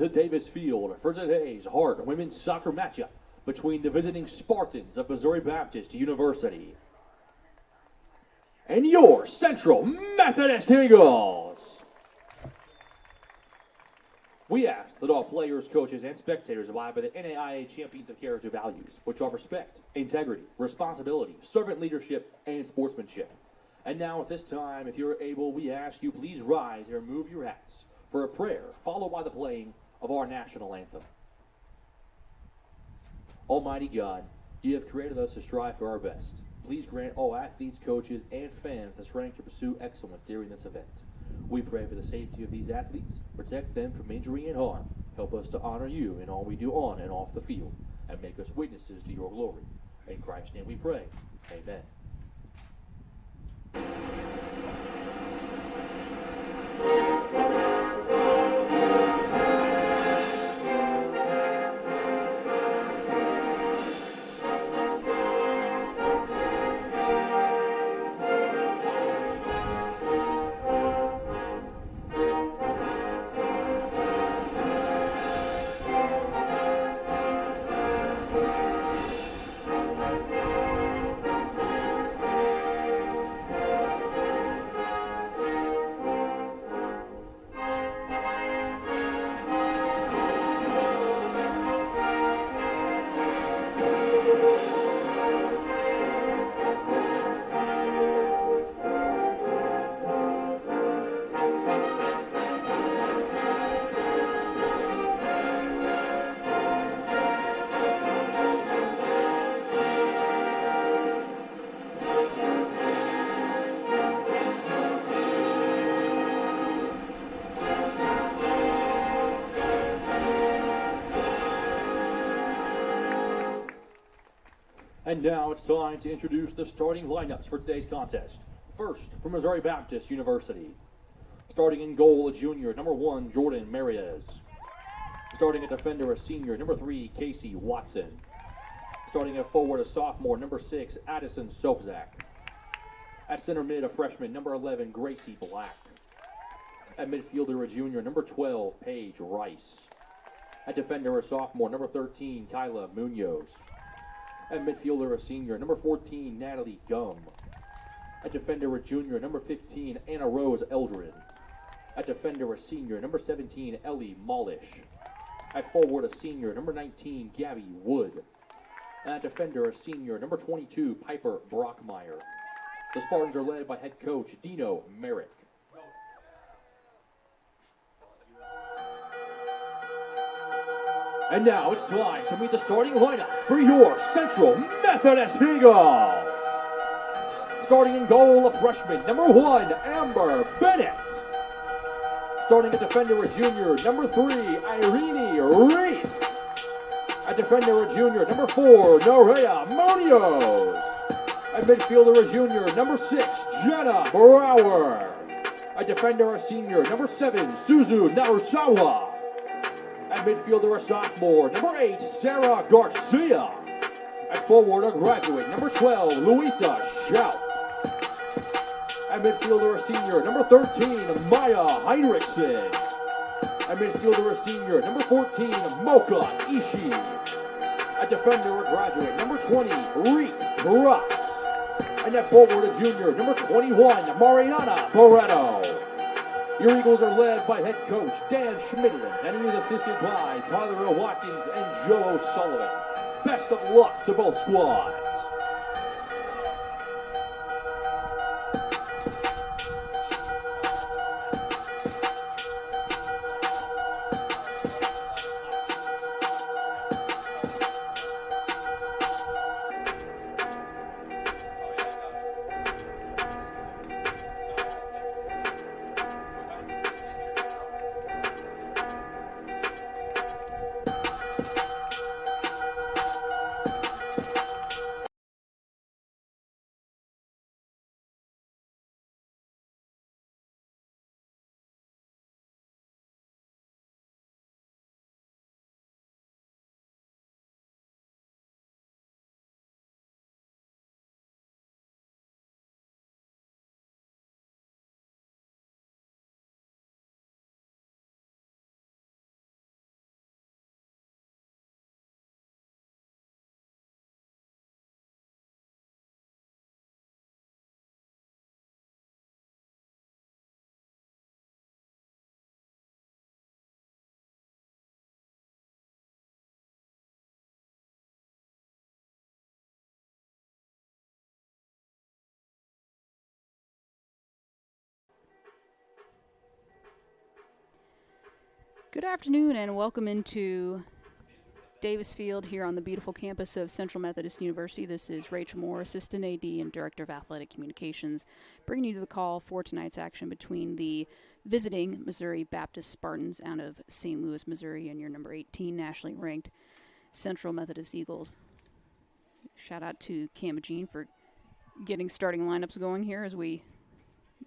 to Davis Field for today's Hart women's soccer matchup between the visiting Spartans of Missouri Baptist University and your Central Methodist Eagles. We ask that all players, coaches, and spectators abide by the NAIA Champions of Character values, which are respect, integrity, responsibility, servant leadership, and sportsmanship. And now at this time, if you're able, we ask you please rise and remove your hats for a prayer, followed by the playing of our national anthem. Almighty God, you have created us to strive for our best. Please grant all athletes, coaches, and fans the strength to pursue excellence during this event. We pray for the safety of these athletes, protect them from injury and harm, help us to honor you in all we do on and off the field, and make us witnesses to your glory. In Christ's name we pray. Amen. And now it's time to introduce the starting lineups for today's contest. First, from Missouri Baptist University. Starting in goal, a junior, number 1, Jordan Mariez. Starting at defender, a senior, number 3, Casey Watson. Starting at forward, a sophomore, number 6, Addison Sofzak. At center mid, a freshman, number 11, Gracie Black. At midfielder, a junior, number 12, Paige Rice. At defender, a sophomore, number 13, Kyla Munoz. At midfielder, a senior, number 14, Natalie Gum. At defender, a junior, number 15, Anna Rose Eldred. At defender, a senior, number 17, Ellie Molish. At forward, a senior, number 19, Gabby Wood. At defender, a senior, number 22, Piper Brockmeyer. The Spartans are led by head coach Dino Merrick. And now it's time to meet the starting lineup for your Central Methodist Eagles. Starting in goal, a freshman, number 1, Amber Bennett. Starting at defender, a junior, number 3, Irene Reith. At defender, a junior, number 4, Norea Munoz. At midfielder, a junior, number 6, Jenna Brower. At defender, a senior, number 7, Suzu Narusawa. At midfielder, a sophomore, number 8, Sarah Garcia. At forward, a graduate, number 12, Louisa Schauf. At midfielder, a senior, number 13, Maya Heinrichsen. At midfielder, a senior, number 14, Mocha Ishii. At defender, a graduate, number 20, Reek Brooks. And at forward, a junior, number 21, Mariana Barreto. Your Eagles are led by head coach Dan Schmidlin, and he is assisted by Tyler Watkins and Joe O'Sullivan. Best of luck to both squads. Good afternoon and welcome into Davis Field here on the beautiful campus of Central Methodist University. This is Rachel Moore, Assistant AD and Director of Athletic Communications, bringing you the call for tonight's action between the visiting Missouri Baptist Spartans out of St. Louis, Missouri, and your number 18 nationally ranked Central Methodist Eagles. Shout out to Cam and Jean for getting starting lineups going here as we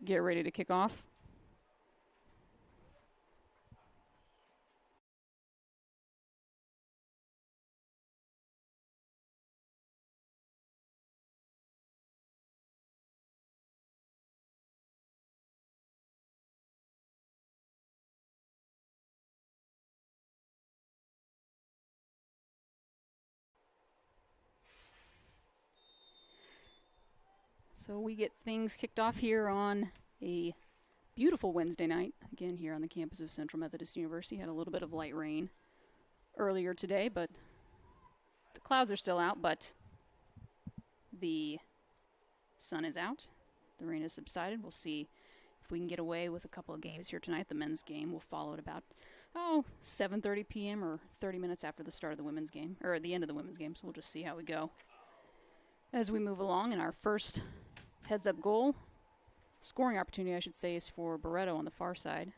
get ready to kick off. So we get things kicked off here on a beautiful Wednesday night, again here on the campus of Central Methodist University. Had a little bit of light rain earlier today, but the clouds are still out, but the sun is out. The rain has subsided. We'll see if we can get away with a couple of games here tonight. The men's game will follow at about 7:30 p.m. or 30 minutes after the start of the women's game, or the end of the women's game, so we'll just see how we go as we move along. And our first heads-up goal, scoring opportunity, I should say, is for Barreto on the far side.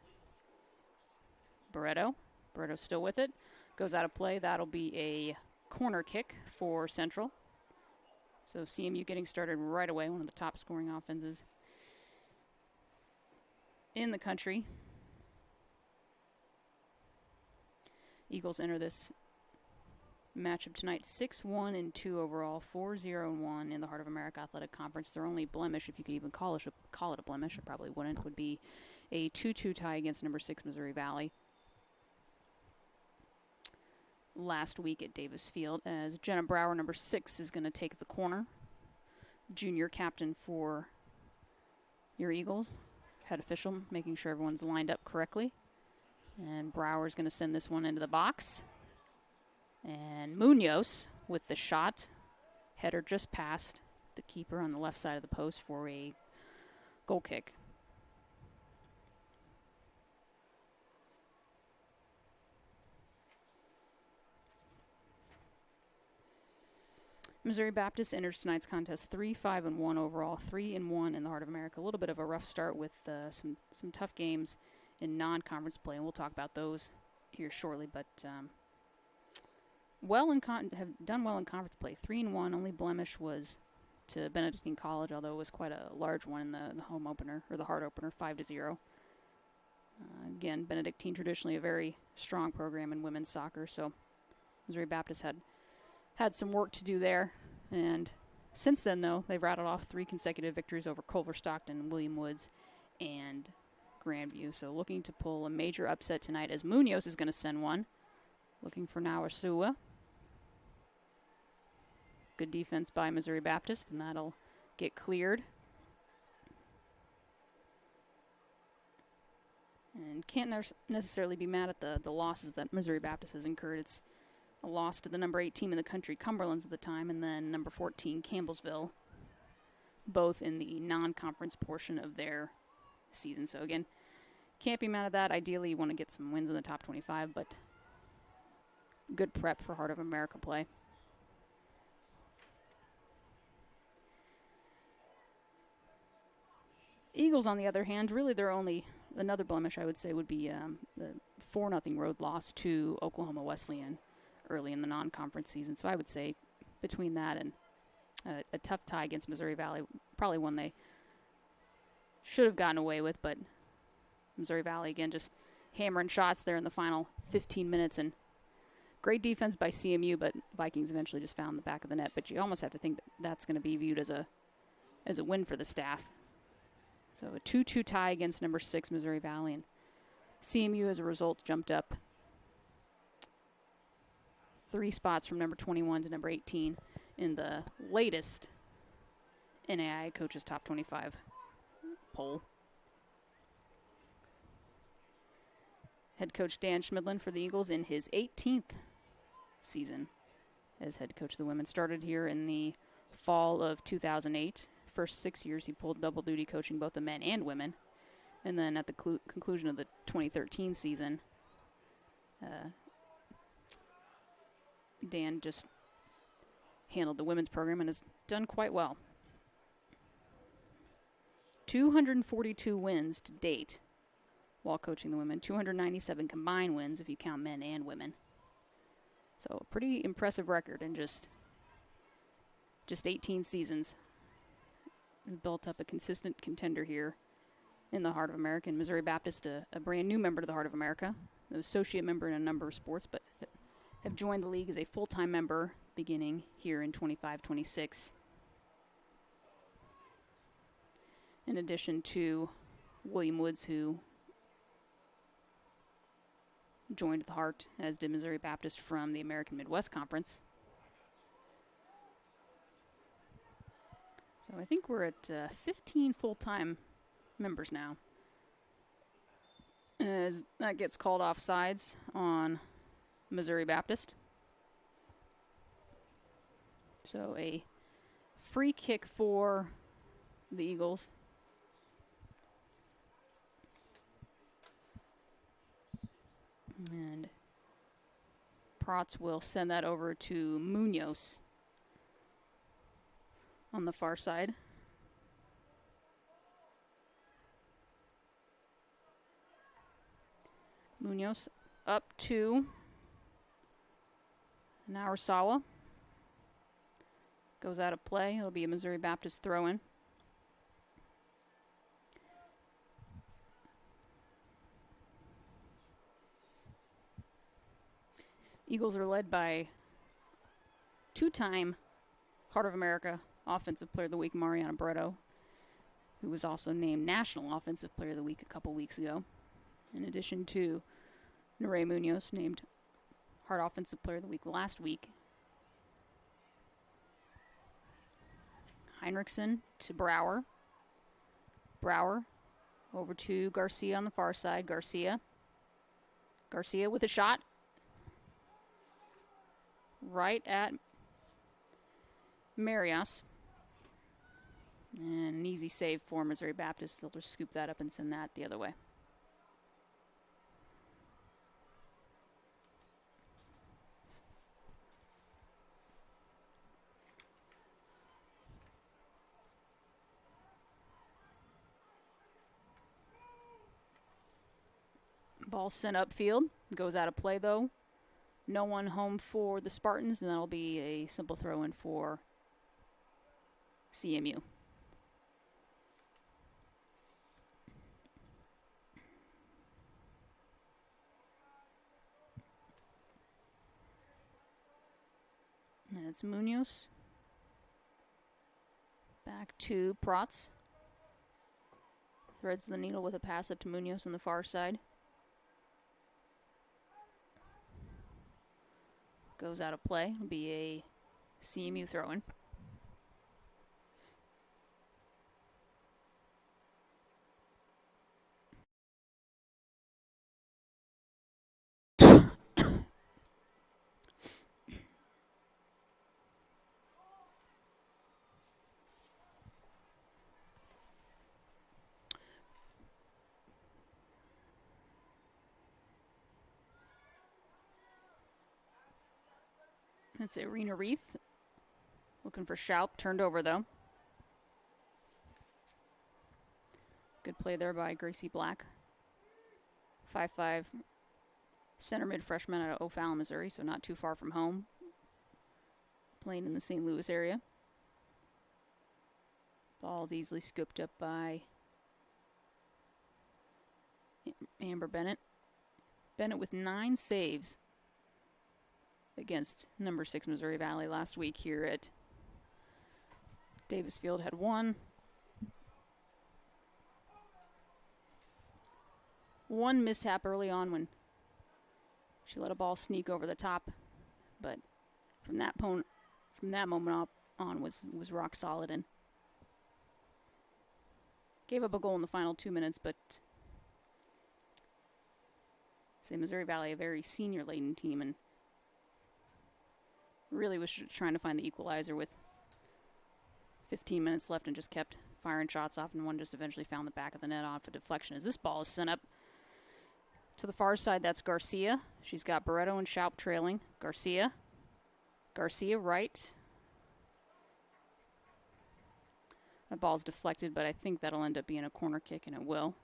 Barreto's still with it. Goes out of play. That'll be a corner kick for Central. So CMU getting started right away, one of the top scoring offenses in the country. Eagles enter this matchup tonight 6-1-2 overall, 4-0-1 in the Heart of America Athletic Conference. Their only blemish, if you could even call it a blemish, I probably wouldn't, would be a 2-2 tie against number 6 Missouri Valley last week at Davis Field, as Jenna Brower, number 6, is going to take the corner. Junior captain for your Eagles. Head official making sure everyone's lined up correctly. And Brower's going to send this one into the box. And Munoz with the shot. Header just past the keeper on the left side of the post for a goal kick. Missouri Baptist enters tonight's contest 3-5-1 overall, 3-1 in the Heart of America. A little bit of a rough start with some tough games in non-conference play, and we'll talk about those here shortly. But have done well in conference play. 3-1. Only blemish was to Benedictine College, although it was quite a large one in the home opener or the heart opener, 5-0. Again, Benedictine traditionally a very strong program in women's soccer, so Missouri Baptist had some work to do there. And since then, though, they've rattled off 3 consecutive victories over Culver Stockton, William Woods, and Grandview. So looking to pull a major upset tonight as Munoz is going to send one. Looking for Nawasua. Good defense by Missouri Baptist, and that'll get cleared. And can't necessarily be mad at the losses that Missouri Baptist has incurred. It's a loss to the number 8 team in the country, Cumberland's at the time, and then number 14, Campbellsville, both in the non-conference portion of their season. So again, can't be mad at that. Ideally, you want to get some wins in the top 25, but good prep for Heart of America play. Eagles, on the other hand, really their only another blemish, I would say, would be the 4-0 road loss to Oklahoma Wesleyan early in the non-conference season. So I would say between that and a tough tie against Missouri Valley, probably one they should have gotten away with, but Missouri Valley, again, just hammering shots there in the final 15 minutes. And great defense by CMU, but Vikings eventually just found the back of the net. But you almost have to think that's going to be viewed as a win for the staff. So a 2-2 tie against number 6 Missouri Valley, and CMU as a result jumped up 3 spots from number 21 to number 18 in the latest NAIA Coaches Top 25 poll. Head coach Dan Schmidlin for the Eagles in his 18th season as head coach of the women. Started here in the fall of 2008. First 6 years he pulled double duty coaching both the men and women. And then at the conclusion of the 2013 season, Dan just handled the women's program and has done quite well. 242 wins to date while coaching the women. 297 combined wins if you count men and women. So a pretty impressive record in just 18 seasons. Has built up a consistent contender here in the Heart of America. And Missouri Baptist, a brand new member to the Heart of America, an associate member in a number of sports, but have joined the league as a full-time member beginning here in 25-26. In addition to William Woods, who joined the Heart, as did Missouri Baptist from the American Midwest Conference. So I think we're at 15 full-time members now. As that gets called offsides on Missouri Baptist. So a free kick for the Eagles. And Protz will send that over to Munoz on the far side. Munoz up to Naurasawa. Goes out of play. It'll be a Missouri Baptist throw-in. Eagles are led by two-time Heart of America Offensive Player of the Week, Mariana Bretto, who was also named National Offensive Player of the Week a couple weeks ago. In addition to Neray Munoz, named Heart Offensive Player of the Week last week. Heinrichsen to Brower. Brower over to Garcia on the far side. Garcia with a shot. Right at Marias. And an easy save for Missouri Baptist. They'll just scoop that up and send that the other way. Ball sent upfield. Goes out of play, though. No one home for the Spartans, and that'll be a simple throw-in for CMU. That's Munoz. Back to Protz. Threads the needle with a pass up to Munoz on the far side. Goes out of play. It'll be a CMU throw-in. That's Irina Reith. Looking for Schaup. Turned over, though. Good play there by Gracie Black. 5'5" center mid freshman out of O'Fallon, Missouri, so not too far from home. Playing in the St. Louis area. Ball's easily scooped up by Amber Bennett. Bennett with 9 saves against number 6 Missouri Valley last week here at Davis Field. Had 1 mishap early on when she let a ball sneak over the top, but from that moment on was rock solid and gave up a goal in the final 2 minutes. But say Missouri Valley, a very senior-laden team, and really was trying to find the equalizer with 15 minutes left and just kept firing shots off, and one just eventually found the back of the net off a deflection as this ball is sent up To the far side, that's Garcia. She's got Barreto and Schaup trailing. Garcia. Garcia right. That ball's deflected, but I think that'll end up being a corner kick, and it will.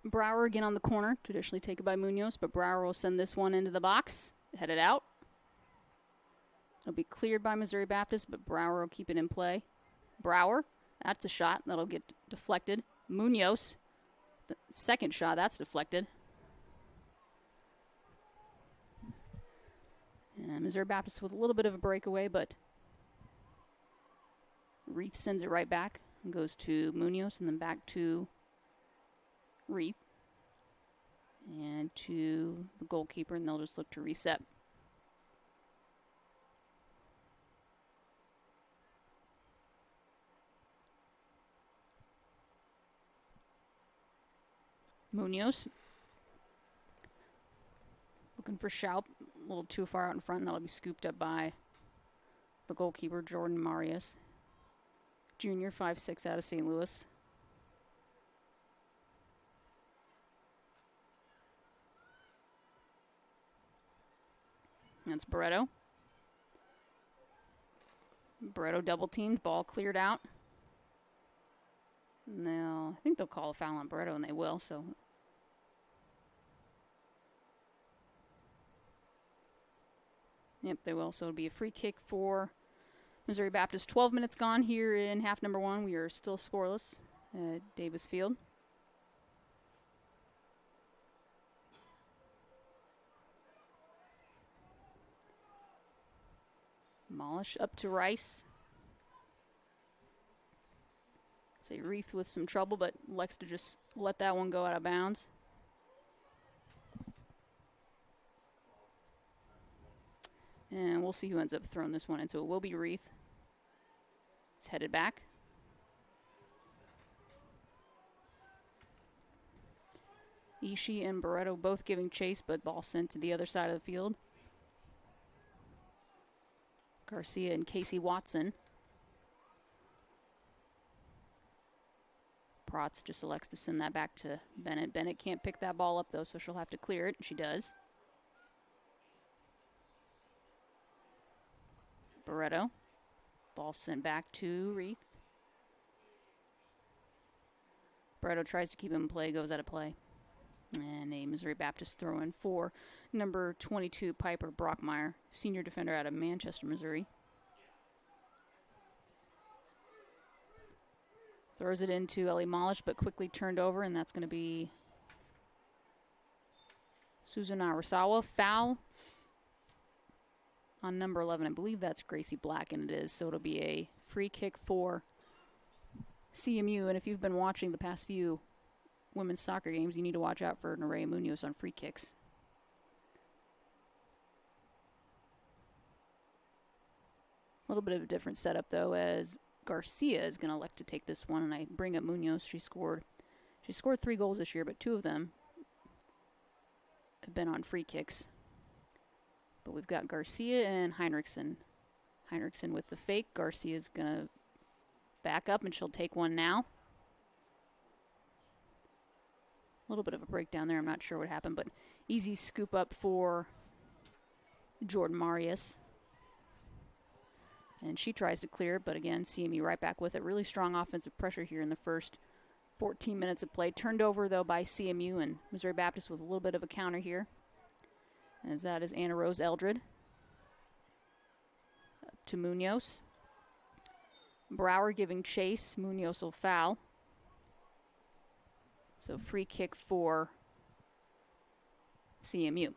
Brower again on the corner, traditionally taken by Munoz, but Brower will send this one into the box, headed out. It'll be cleared by Missouri Baptist, but Brower will keep it in play. Brower, that's a shot. That'll get deflected. Munoz, the second shot, that's deflected. And Missouri Baptist with a little bit of a breakaway, but Reith sends it right back and goes to Munoz and then back to Reith and to the goalkeeper, and they'll just look to reset. Munoz looking for Schaup, a little too far out in front, and that'll be scooped up by the goalkeeper, Jordan Marius, junior, 5'6", out of St. Louis. That's Barreto. Barreto double teamed, ball cleared out. No, I think they'll call a foul on Barreto, and they will, so. Yep, they will. So it'll be a free kick for Missouri Baptist. 12 minutes gone here in half number one. We are still scoreless at Davis Field. Molish up to Rice. Say Reith with some trouble, but likes to just let that one go out of bounds. And we'll see who ends up throwing this one into. It will be Reith. It's headed back. Ishii and Barreto both giving chase, but ball sent to the other side of the field. Garcia and Casey Watson. Protz just elects to send that back to Bennett. Bennett can't pick that ball up, though, so she'll have to clear it. She does. Barreto. Ball sent back to Reith. Barreto tries to keep him in play, goes out of play. And a Missouri Baptist throw in for number 22, Piper Brockmeyer, senior defender out of Manchester, Missouri. Throws it into Ellie Molish, but quickly turned over, and that's going to be Susan Arasawa. Foul on number 11. I believe that's Gracie Black, and it is. So it'll be a free kick for CMU. And if you've been watching the past few women's soccer games, you need to watch out for Nerea Munoz on free kicks. A little bit of a different setup, though, as Garcia is going to elect to take this one, and I bring up Munoz. She scored 3 goals this year, but 2 of them have been on free kicks. But we've got Garcia and Heinrichsen. Heinrichsen with the fake. Garcia's going to back up, and she'll take one now. A little bit of a breakdown there. I'm not sure what happened, but easy scoop up for Jordan Marius. And she tries to clear, but again, CMU right back with it. Really strong offensive pressure here in the first 14 minutes of play. Turned over, though, by CMU, and Missouri Baptist with a little bit of a counter here. As that is Anna Rose Eldred. Up to Munoz. Brower giving chase. Munoz will foul. So free kick for CMU.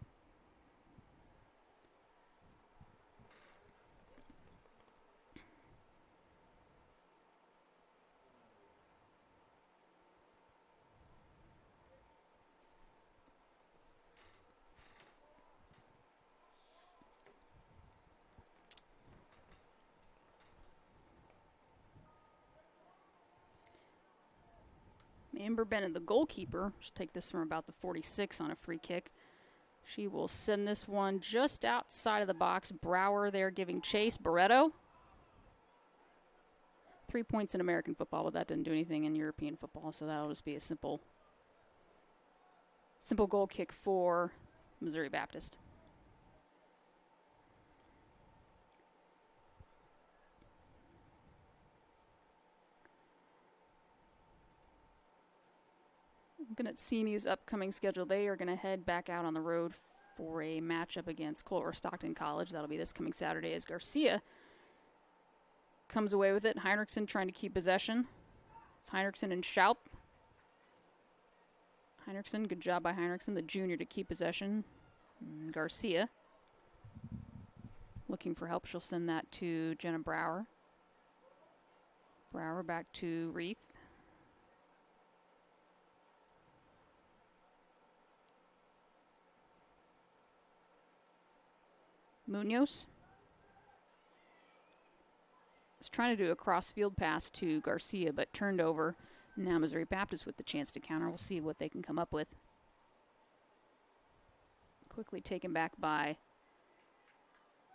Amber Bennett, the goalkeeper, she'll take this from about the 46 on a free kick. She will send this one just outside of the box. Brower there giving chase. Barreto. 3 points in American football, but that didn't do anything in European football, so that'll just be a simple goal kick for Missouri Baptist. Looking at CMU's upcoming schedule, they are going to head back out on the road for a matchup against Culver Stockton College. That'll be this coming Saturday as Garcia comes away with it. Heinrichsen trying to keep possession. It's Heinrichsen and Schaup. Heinrichsen, good job by Heinrichsen, the junior, to keep possession. And Garcia looking for help. She'll send that to Jenna Brower. Brower back to Reith. Munoz is trying to do a cross-field pass to Garcia, but turned over. Now Missouri Baptist with the chance to counter. We'll see what they can come up with. Quickly taken back by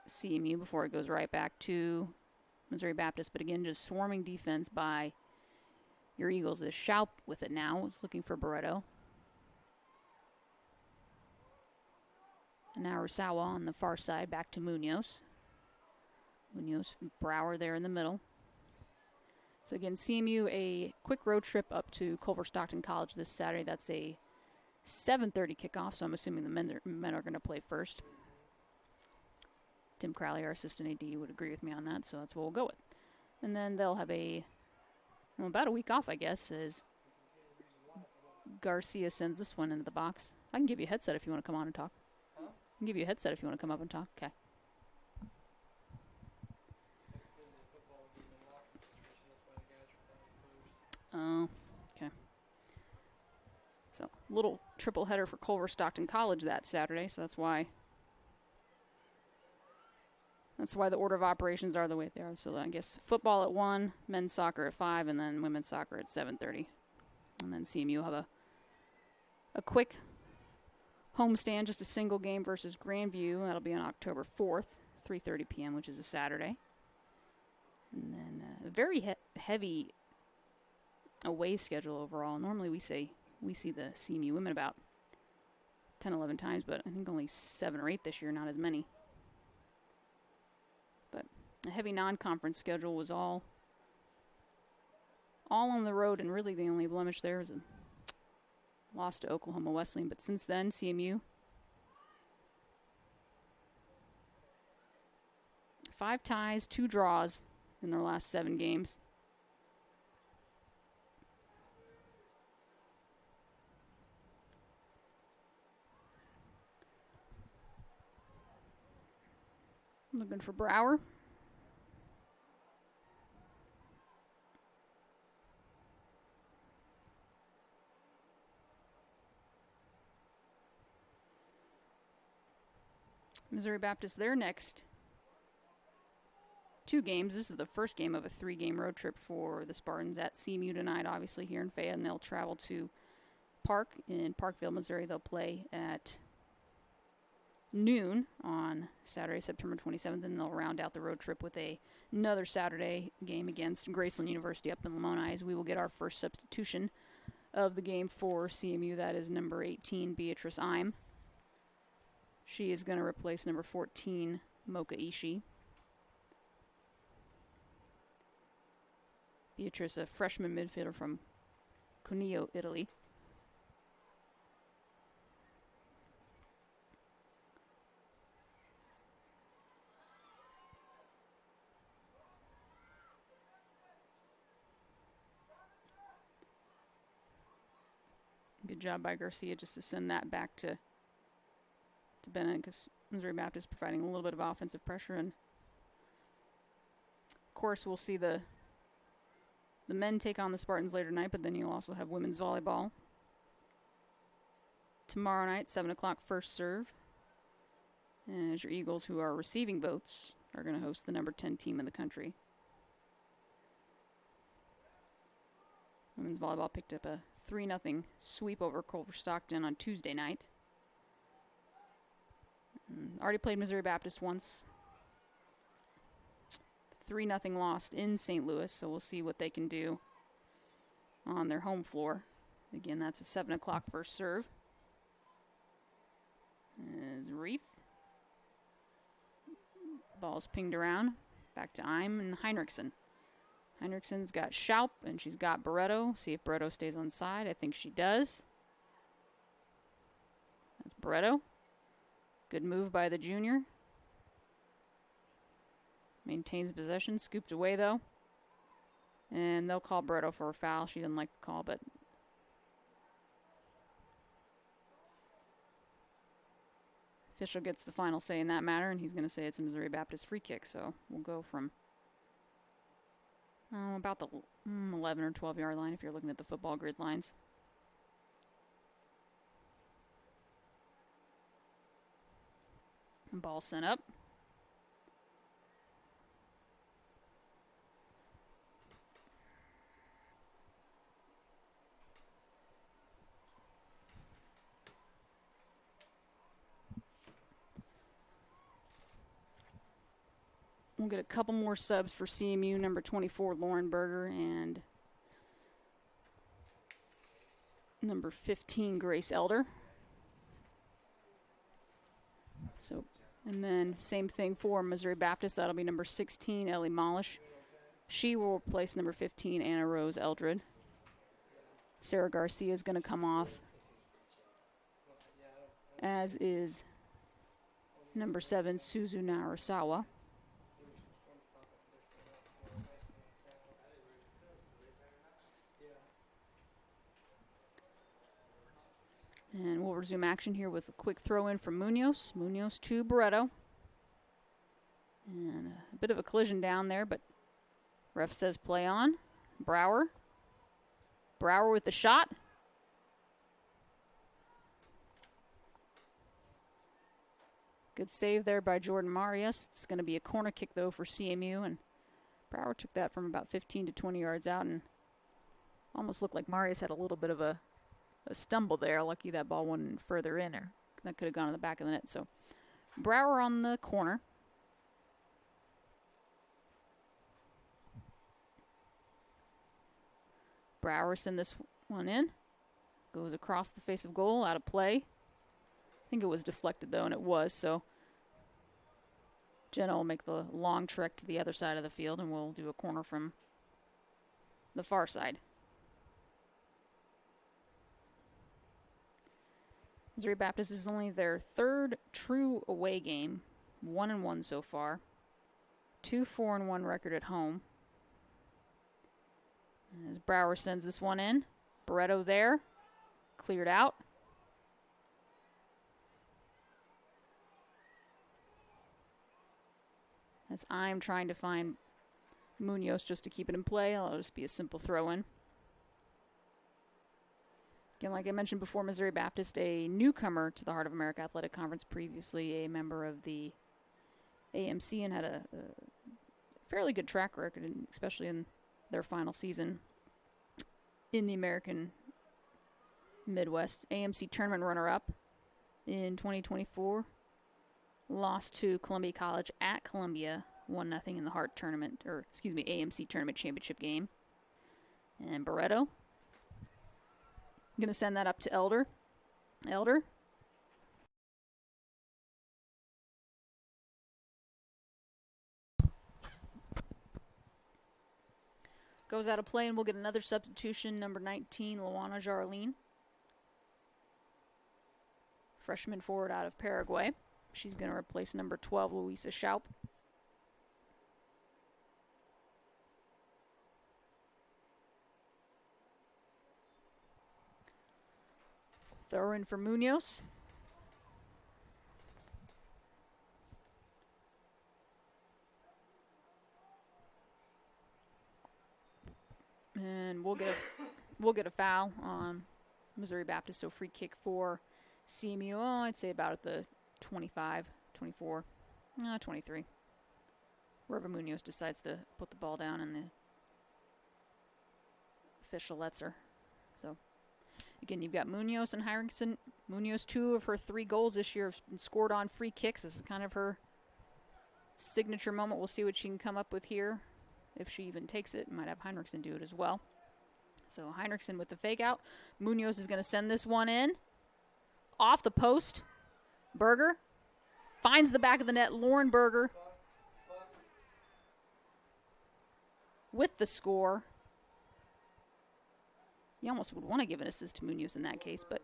CMU before it goes right back to Missouri Baptist. But again, just swarming defense by your Eagles. Is Schaup with it now. Is looking for Barreto. And now Rusawa on the far side, back to Munoz. Munoz, Brower there in the middle. So again, CMU, a quick road trip up to Culver Stockton College this Saturday. That's a 7:30 kickoff, so I'm assuming the men are going to play first. Tim Crowley, our assistant AD, would agree with me on that, so that's what we'll go with. And then they'll have about a week off, I guess, as Garcia sends this one into the box. I can give you a headset if you want to come on and talk. I can give you a headset if you want to come up and talk. Okay. Oh, okay. So, little triple header for Culver Stockton College that Saturday, so that's why the order of operations are the way they are. So I guess football at 1, men's soccer at 5, and then women's soccer at 7:30. And then CMU will have a quick homestand, just a single game versus Grandview. That'll be on October 4th, 3:30 p.m., which is a Saturday. And then a very heavy away schedule overall. Normally we see the CMU women about 10, 11 times, but I think only 7 or 8 this year, not as many. But a heavy non-conference schedule was all on the road, and really the only blemish there is a loss to Oklahoma Wesleyan. But since then, CMU 5 ties, 2 draws in their last 7 games. Looking for Brower. Missouri Baptist, their next 2 games. This is the first game of a 3-game road trip for the Spartans at CMU tonight, obviously here in Fayette, and they'll travel to Park in Parkville, Missouri. They'll play at noon on Saturday, September 27th, and they'll round out the road trip with another Saturday game against Graceland University up in Lamoni, as we will get our first substitution of the game for CMU. That is number 18, Beatrice Ime. She is going to replace number 14, Mocha Ishii. Beatrice, a freshman midfielder from Cuneo, Italy. Good job by Garcia just to send that back to Bennett, because Missouri Baptist providing a little bit of offensive pressure. And of course, we'll see the men take on the Spartans later tonight, but then you'll also have women's volleyball tomorrow night, 7 o'clock first serve. And as your Eagles, who are receiving votes, are going to host the number 10 team in the country. Women's volleyball picked up a 3-0 sweep over Culver Stockton on Tuesday night. Already played Missouri Baptist once. 3-0 lost in St. Louis, so we'll see what they can do on their home floor. Again, that's a 7 o'clock first serve. Is Reith. Ball's pinged around. Back to Eim and Heinrichsen. Heinrichsen's got Schaup, and she's got Barreto. See if Barreto stays on side. I think she does. That's Barreto. Good move by the junior. Maintains possession. Scooped away, though. And they'll call Barreto for a foul. She didn't like the call, but... official gets the final say in that matter, and he's going to say it's a Missouri Baptist free kick. So we'll go from about the 11 or 12-yard line if you're looking at the football grid lines. And ball sent up. We'll get a couple more subs for CMU. Number 24, Lauren Berger, and number 15, Grace Elder. So, and then same thing for Missouri Baptist. That'll be number 16, Ellie Molish. She will replace number 15, Anna Rose Eldred. Sarah Garcia is going to come off, as is number 7, Suzu Narasawa. And we'll resume action here with a quick throw in from Munoz. Munoz to Barreto. And a bit of a collision down there, but ref says play on. Brower. Brower with the shot. Good save there by Jordan Marius. It's going to be a corner kick, though, for CMU. And Brower took that from about 15 to 20 yards out and almost looked like Marius had a little bit of a stumble there. Lucky that ball went further in, or that could have gone in the back of the net. So Brower on the corner. Brower send this one in. Goes across the face of goal, out of play. I think it was deflected, though, and it was. So Jenna will make the long trek to the other side of the field, and we'll do a corner from the far side. Missouri Baptist is only their third true away game, 1-1 so far. 2 4-1 record at home. As Brower sends this one in, Barreto there, cleared out. As I'm trying to find Munoz just to keep it in play. It'll just be a simple throw in. Again, like I mentioned before, Missouri Baptist, a newcomer to the Heart of America Athletic Conference, previously a member of the AMC, and had a fairly good track record, especially in their final season in the American Midwest. AMC tournament runner-up in 2024. Lost to Columbia College at Columbia, 1-0 in the Heart tournament, or excuse me, AMC tournament championship game. And Barreto. I'm going to send that up to Elder. Elder. Goes out of play, and we'll get another substitution. Number 19, Luana Jarlene. Freshman forward out of Paraguay. She's going to replace number 12, Louisa Schaup. Throw in for Munoz. And we'll get a foul on Missouri Baptist, so free kick for CMU. Oh, I'd say about at the 25, 24, 23. Wherever Munoz decides to put the ball down and the official lets her. So Again, you've got Munoz and Heinrichsen. Munoz, 2 of her 3 goals this year have been scored on free kicks. This is kind of her signature moment. We'll see what she can come up with here. If she even takes it, might have Heinrichsen do it as well. So Heinrichsen with the fake out. Munoz is going to send this one in. Off the post. Berger finds the back of the net. Lauren Berger with the score. You almost would want to give an assist to Munoz in that case, but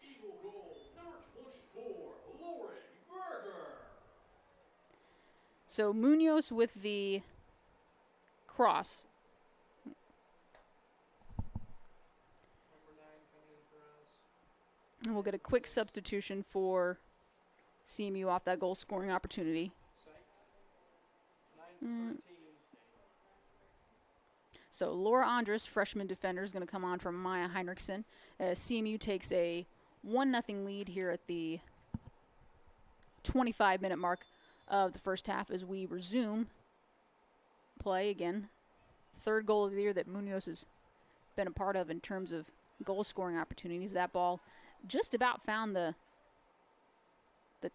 Eagle goal, number 24, Lauren Berger. so Munoz with the cross. And we'll get a quick substitution for CMU off that goal scoring opportunity. So Laura Andrus, freshman defender, is going to come on from Maya Heinrichsen. CMU takes a 1-0 lead here at the 25-minute mark of the first half as we resume play again. 3rd goal of the year that Munoz has been a part of in terms of goal scoring opportunities. That ball just about found the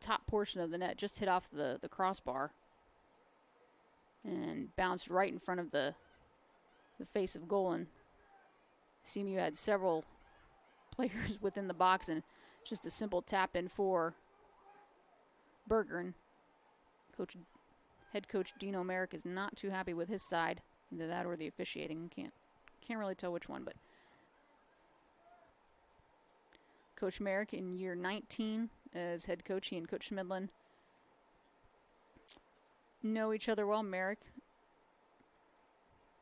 top portion of the net, just hit off the crossbar and bounced right in front of the face of goal. And CMU had several players within the box, and just a simple tap in for Berger. And head coach Dino Merrick is not too happy with his side, either that or the officiating. Can't really tell which one, but Coach Merrick in year 19 as head coach. He and Coach Schmidlin know each other well. Merrick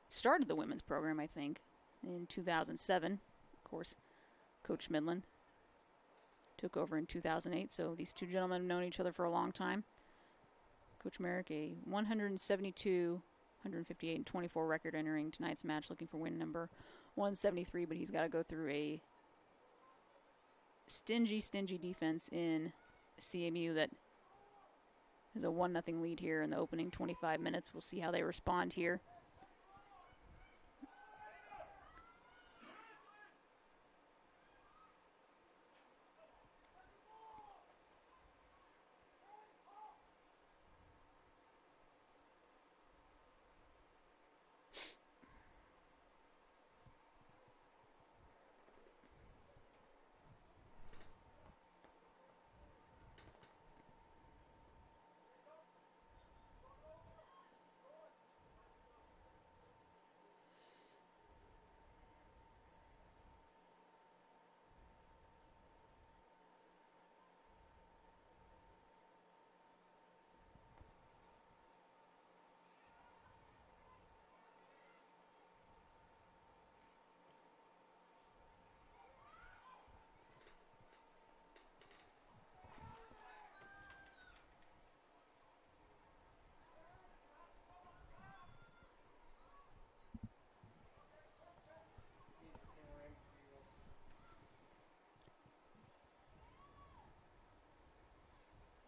started the women's program, I think, in 2007. Of course, Coach Schmidlin took over in 2008, so these two gentlemen have known each other for a long time. Coach Merrick, a 172, 158, and 24 record entering tonight's match, looking for win number 173, but he's got to go through a stingy defense in CMU that has a 1-0 lead here in the opening 25 minutes. We'll see how they respond here.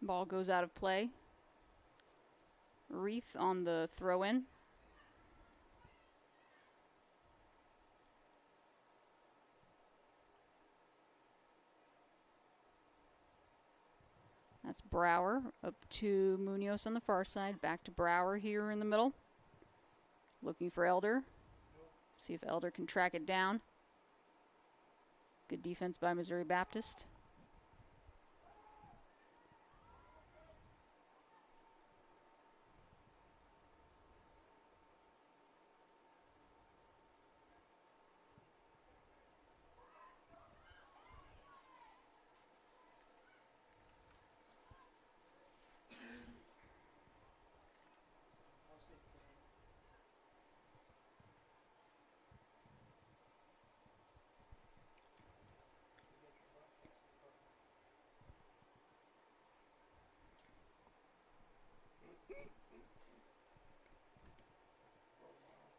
Ball goes out of play. Reith on the throw-in. That's Brower up to Munoz on the far side. Back to Brower here in the middle. Looking for Elder. See if Elder can track it down. Good defense by Missouri Baptist.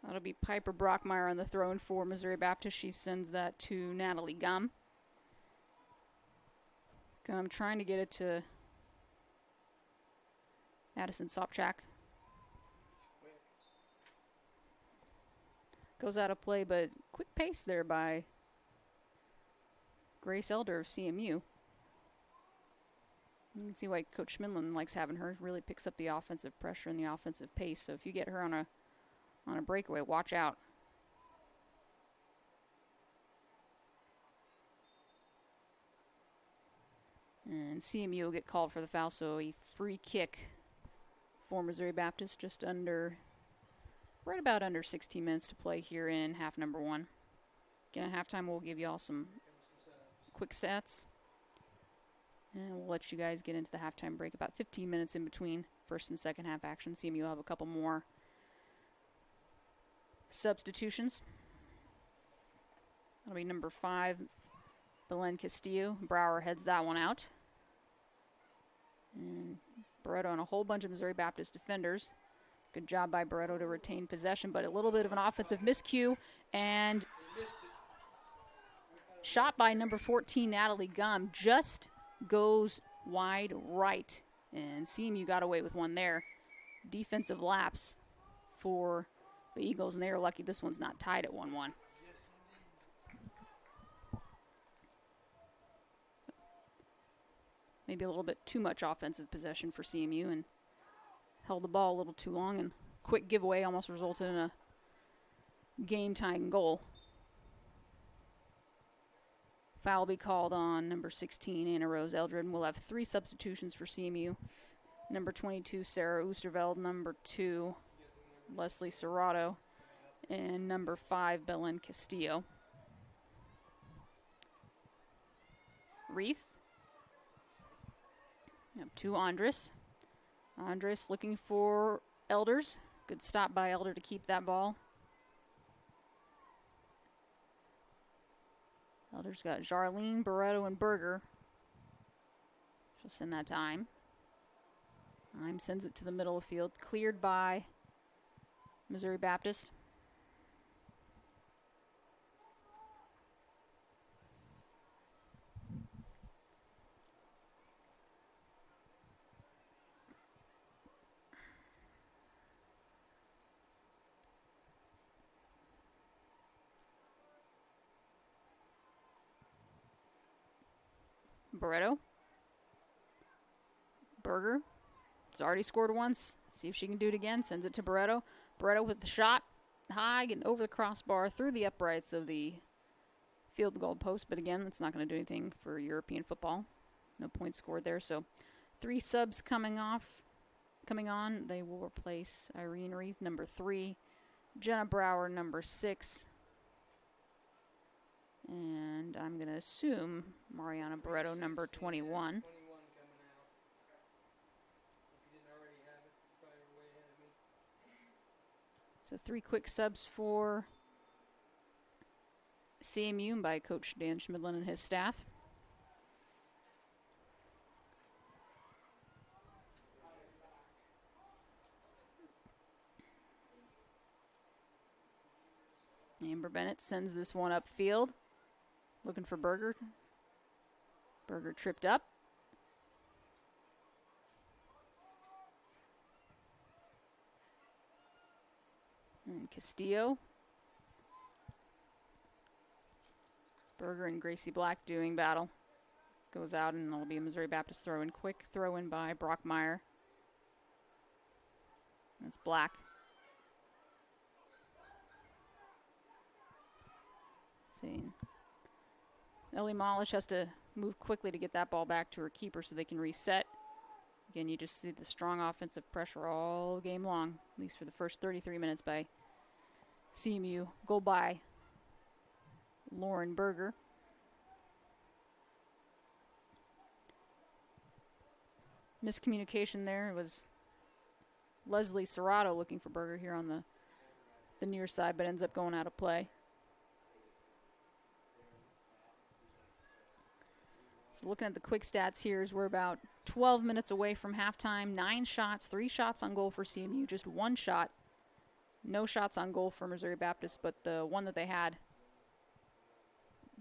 That'll be Piper Brockmeyer on the throw-in for Missouri Baptist. She sends that to Natalie Gum. Gum trying to get it to Addison Sopchak. Goes out of play, but quick pace there by Grace Elder of CMU. You can see why Coach Schmidlin likes having her. Really picks up the offensive pressure and the offensive pace. So if you get her on a breakaway, watch out. And CMU will get called for the foul, so a free kick for Missouri Baptist, just right about under 16 minutes to play here in half number 1. Again, at halftime, we'll give you all some quick stats. And we'll let you guys get into the halftime break. About 15 minutes in between first and second half action. CMU will have a couple more substitutions. That'll be number 5, Belen Castillo. Brower heads that one out. And Barreto and a whole bunch of Missouri Baptist defenders. Good job by Barreto to retain possession, but a little bit of an offensive miscue. And shot by number 14, Natalie Gum, just goes wide right. And CMU got away with one there. Defensive lapse for the Eagles, and they are lucky this one's not tied at 1-1. Maybe a little bit too much offensive possession for CMU and held the ball a little too long, and quick giveaway almost resulted in a game-tying goal. Foul will be called on number 16, Anna Rose Eldred. We'll have 3 substitutions for CMU. Number 22, Sarah Oosterveld. Number 2, Leslie Serrato. And number 5, Belen Castillo. Reith. Now to Andres. Andres looking for Elders. Good stop by Elder to keep that ball. Elder's got Jarlene, Barreto, and Berger. She'll send that to Ime. Ime sends it to the middle of the field. Cleared by Missouri Baptist. Barreto. Berger has already scored once. See if she can do it again. Sends it to Barreto. Barreto with the shot. High and over the crossbar through the uprights of the field goal post. But again, that's not going to do anything for European football. No points scored there. So 3 subs coming on. They will replace Irene Reith, number 3. Jenna Brower, number 6. And I'm going to assume Mariana Barreto, number 21. So 3 quick subs for CMU by Coach Dan Schmidlin and his staff. Amber Bennett sends this one upfield. Looking for Berger. Berger tripped up. And Castillo. Berger and Gracie Black doing battle. Goes out, and it'll be a Missouri Baptist throw-in. Quick throw-in by Brockmeyer. That's Black. See. Ellie Molish has to move quickly to get that ball back to her keeper so they can reset. Again, you just see the strong offensive pressure all game long, at least for the first 33 minutes by CMU. Goal by Lauren Berger. Miscommunication there. It was Leslie Serrato looking for Berger here on the near side, but ends up going out of play. So looking at the quick stats here, is we're about 12 minutes away from halftime. 9 shots, 3 shots on goal for CMU, just 1 shot. No shots on goal for Missouri Baptist, but the one that they had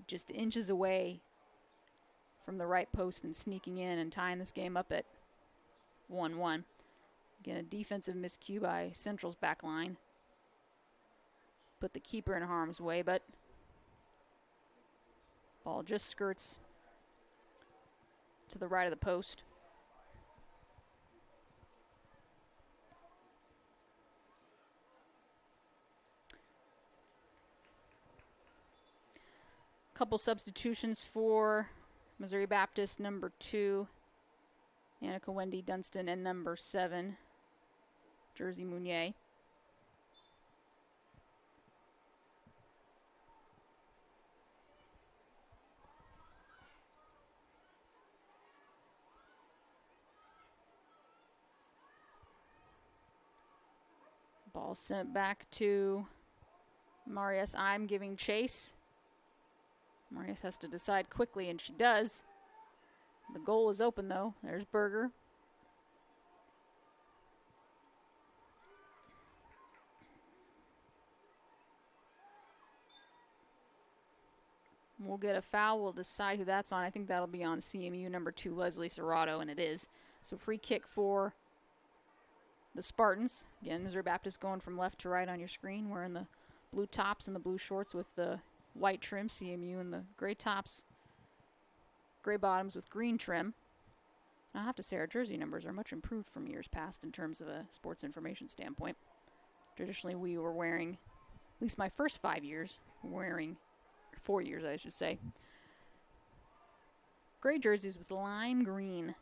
just inches away from the right post and sneaking in and tying this game up at 1-1. Again, a defensive miscue by Central's back line. put the keeper in harm's way, but ball just skirts to the right of the post. Couple substitutions for Missouri Baptist. Number 2, Annika Wendy Dunstan, and number 7, Jersey Mounier. Ball sent back to Marius. I'm giving chase. Marius has to decide quickly, and she does. The goal is open, though. There's Berger. We'll get a foul. We'll decide who that's on. I think that'll be on CMU number 2, Leslie Serrato, and it is. So free kick for the Spartans. Again, Missouri Baptist going from left to right on your screen. Wearing the blue tops and the blue shorts with the white trim. CMU and the gray tops, gray bottoms with green trim. I have to say our jersey numbers are much improved from years past in terms of a sports information standpoint. Traditionally, we were wearing, at least my first 5 years, wearing 4 years, I should say, gray jerseys with lime green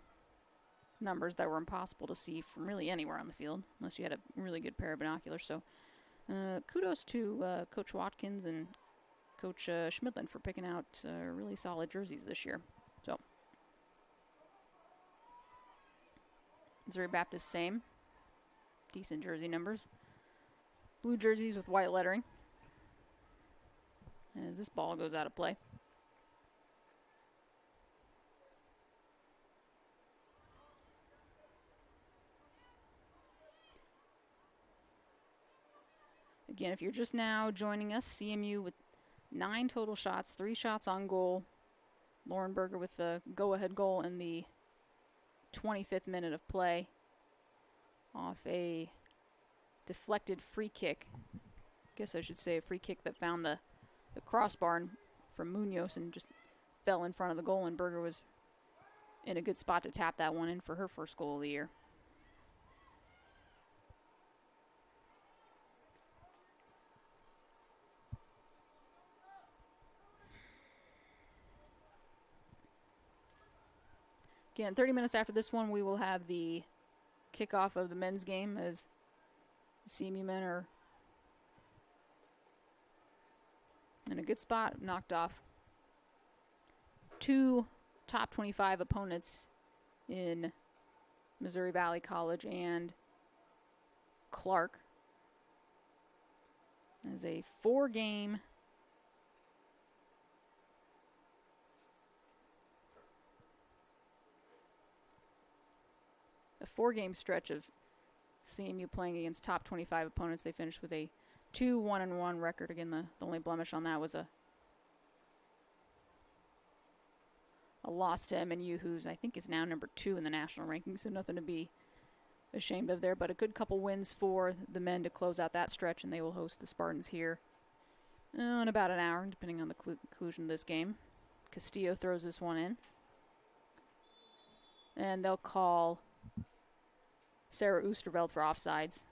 numbers that were impossible to see from really anywhere on the field, unless you had a really good pair of binoculars. So kudos to Coach Watkins and Coach Schmidlin for picking out really solid jerseys this year. So Missouri Baptist, same. Decent jersey numbers. Blue jerseys with white lettering. As this ball goes out of play. Again, if you're just now joining us, CMU with 9 total shots, 3 shots on goal. Lauren Berger with the go-ahead goal in the 25th minute of play off a deflected free kick. I guess I should say a free kick that found the crossbar from Munoz and just fell in front of the goal, and Berger was in a good spot to tap that one in for her first goal of the year. Again, 30 minutes after this one, we will have the kickoff of the men's game as the CMU men are in a good spot, knocked off 2 top 25 opponents in Missouri Valley College and Clark. As a 4-game stretch of CMU playing against top 25 opponents. They finished with a 2-1-1 record. Again, the only blemish on that was a loss to MNU, who's I think is now number 2 in the national rankings, so nothing to be ashamed of there. But a good couple wins for the men to close out that stretch, and they will host the Spartans here in about an hour, depending on the conclusion of this game. Castillo throws this one in, and they'll call Sarah Oosterveld for offsides.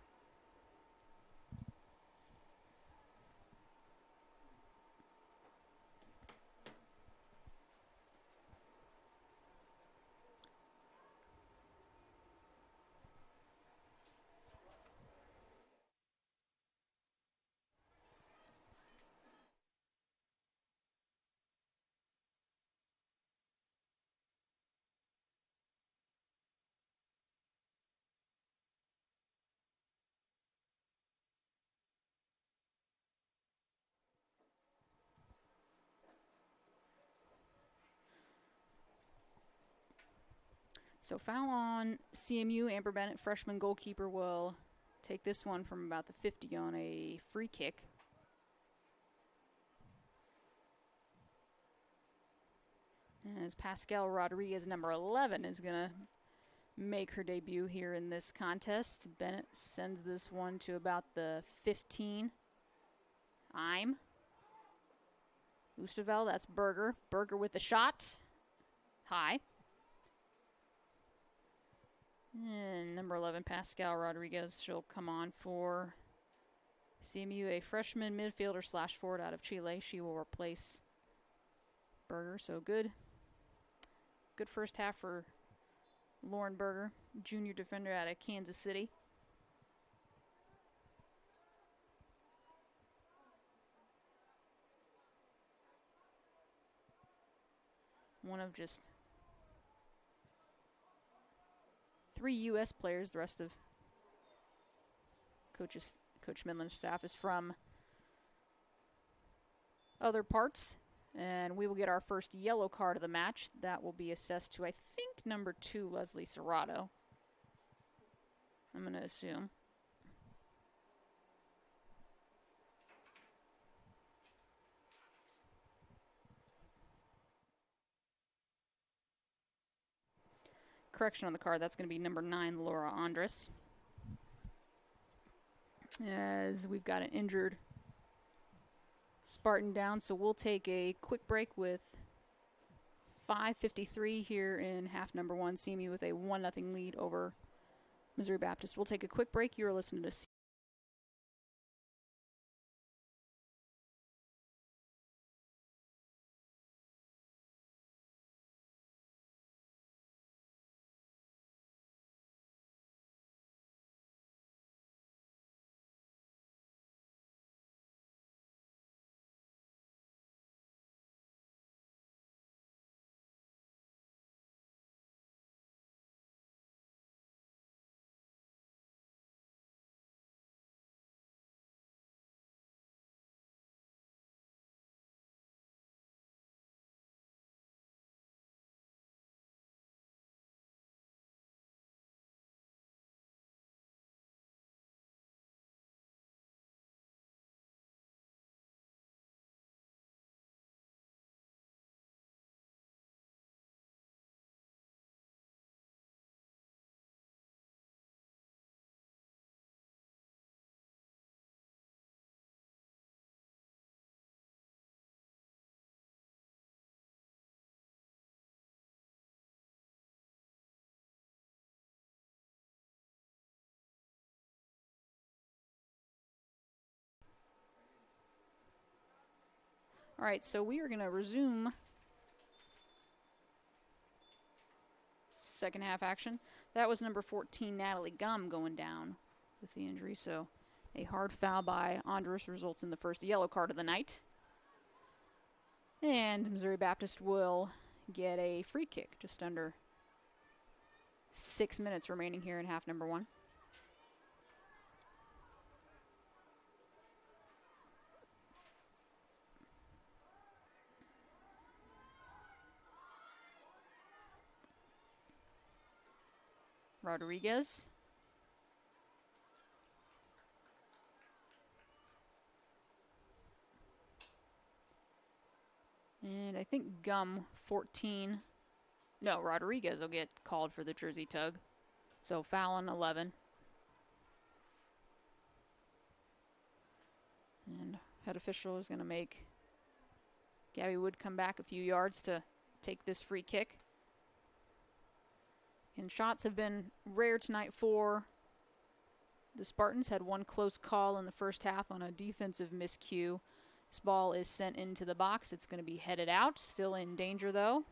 So foul on CMU. Amber Bennett, freshman goalkeeper, will take this one from about the 50 on a free kick. As Pascal Rodriguez, number 11, is going to make her debut here in this contest. Bennett sends this one to about the 15. I'm. Oosterveld, that's Berger. Berger with the shot. High. And number 11, Pascal Rodriguez, she'll come on for CMU, a freshman midfielder slash forward out of Chile. She will replace Berger, so good. Good first half for Lauren Berger, junior defender out of Kansas City. One of just 3 U.S. players. The rest of Coach Midland's staff is from other parts. And we will get our first yellow card of the match. That will be assessed to, I think, number 2, Leslie Serrato. I'm going to assume. Correction on the card, that's going to be number 9, Laura Andres. As we've got an injured Spartan down, so we'll take a quick break with 5:53 here in half number 1. CMU with a 1-0 lead over Missouri Baptist. We'll take a quick break. You're listening to All right, so we are going to resume second half action. That was number 14, Natalie Gum, going down with the injury. So a hard foul by Andres results in the first yellow card of the night. And Missouri Baptist will get a free kick, just under 6 minutes remaining here in half number 1. Rodriguez. And I think Gum, 14. No, Rodriguez will get called for the jersey tug. So foul on 11. And head official is going to make Gabby Wood come back a few yards to take this free kick. And shots have been rare tonight for the Spartans. Had one close call in the first half on a defensive miscue. This ball is sent into the box. It's going to be headed out. Still in danger, though.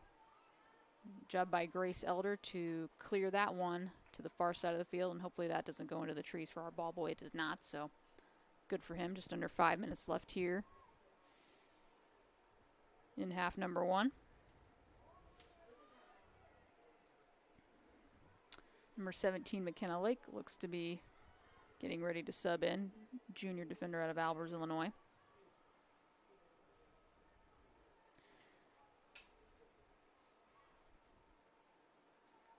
Job by Grace Elder to clear that one to the far side of the field, and hopefully that doesn't go into the trees for our ball boy. It does not, so good for him. Just under 5 minutes left here in half number 1. Number 17, McKenna Lake, looks to be getting ready to sub in. Junior defender out of Albers, Illinois.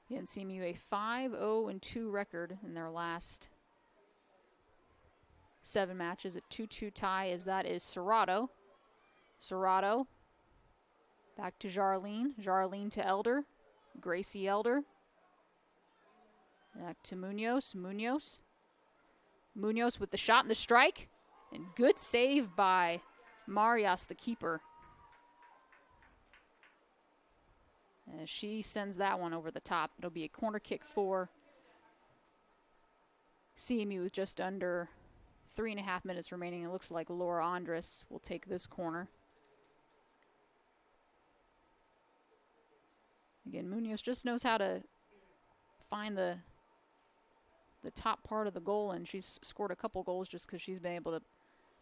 Again, CMU a 5-0-2 record in their last 7 matches. A 2-2 tie, as that is Serrato. Serrato back to Jarlene. Jarlene to Elder. Gracie Elder. Back to Munoz. Munoz with the shot and the strike. And good save by Marias, the keeper. As she sends that one over the top. It'll be a corner kick for CMU with just under 3.5 minutes remaining. It looks like Laura Andres will take this corner. Again, Munoz just knows how to find the top part of the goal, and she's scored a couple goals just because she's been able to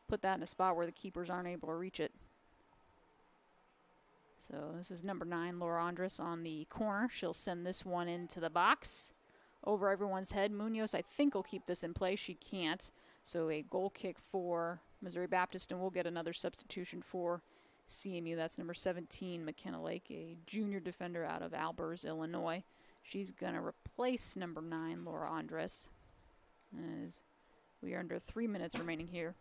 put that in a spot where the keepers aren't able to reach it. So this is number 9, Laura Andres, on the corner. She'll send this one into the box over everyone's head. Munoz, I think, will keep this in play. She can't. So a goal kick for Missouri Baptist, and we'll get another substitution for CMU. That's number 17, McKenna Lake, a junior defender out of Albers, Illinois. She's going to replace number 9, Laura Andres, as we are under 3 minutes remaining here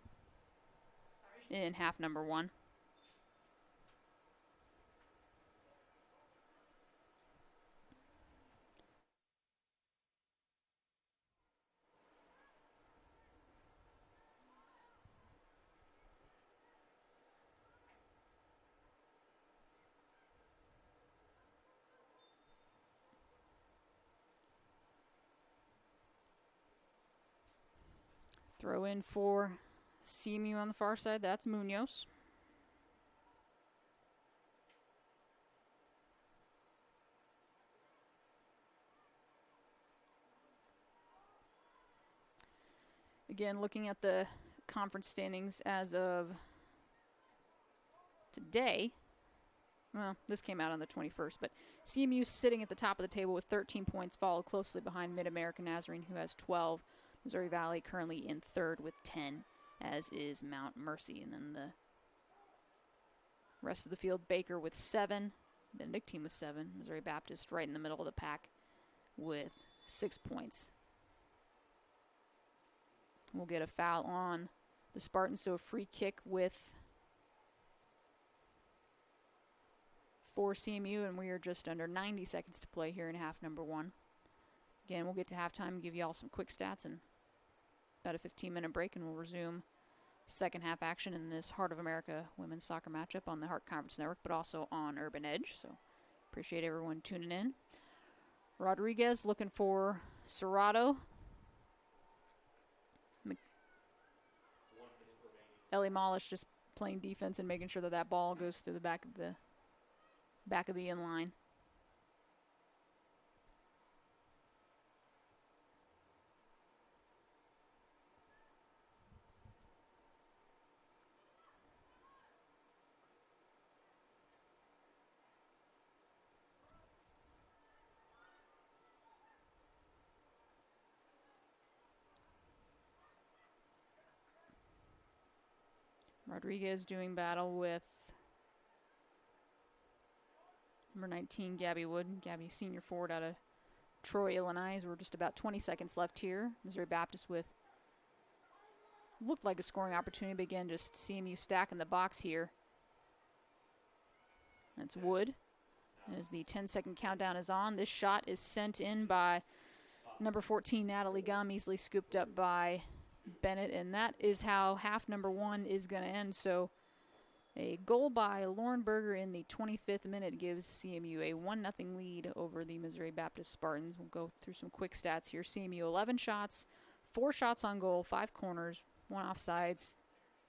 in half number 1. Throw in for CMU on the far side. That's Munoz. Again, looking at the conference standings as of today. Well, this came out on the 21st, but CMU sitting at the top of the table with 13 points, followed closely behind Mid-America Nazarene, who has 12. Missouri Valley currently in third with 10, as is Mount Mercy. And then the rest of the field, Baker with 7, Benedictine with 7, Missouri Baptist right in the middle of the pack with 6 points. We'll get a foul on the Spartans, so a free kick for CMU, and we are just under 90 seconds to play here in half number 1. Again, we'll get to halftime and give you all some quick stats and about a 15-minute break, and we'll resume second half action in this Heart of America women's soccer matchup on the Heart Conference Network, but also on Urban Edge. So appreciate everyone tuning in. Rodriguez looking for Serrato. Ellie Malish just playing defense and making sure that that ball goes through the back of the in-line. Rodriguez doing battle with number 19, Gabby Wood. Gabby, senior forward out of Troy, Illinois. We're just about 20 seconds left here. Missouri Baptist with looked like a scoring opportunity, but again, just CMU stacking the box here. That's Wood. As the 10-second countdown is on, this shot is sent in by number 14, Natalie Gum, easily scooped up by Bennett, and that is how half number 1 is going to end. So a goal by Lauren Berger in the 25th minute gives CMU a 1-0 lead over the Missouri Baptist Spartans. We'll go through some quick stats here. CMU 11 shots, 4 shots on goal, 5 corners, 1 offsides,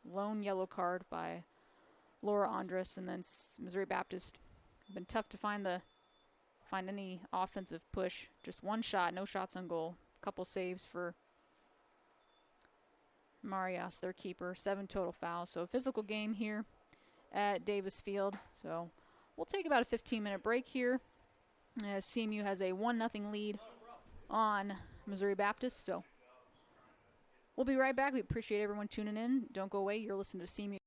lone yellow card by Laura Andres, and then Missouri Baptist been tough to find any offensive push. Just 1 shot, no shots on goal, couple saves for Marias, their keeper, 7 total fouls. So a physical game here at Davis Field. So we'll take about a 15-minute break here as CMU has a 1-0 lead on Missouri Baptist. So we'll be right back. We appreciate everyone tuning in. Don't go away. You're listening to CMU.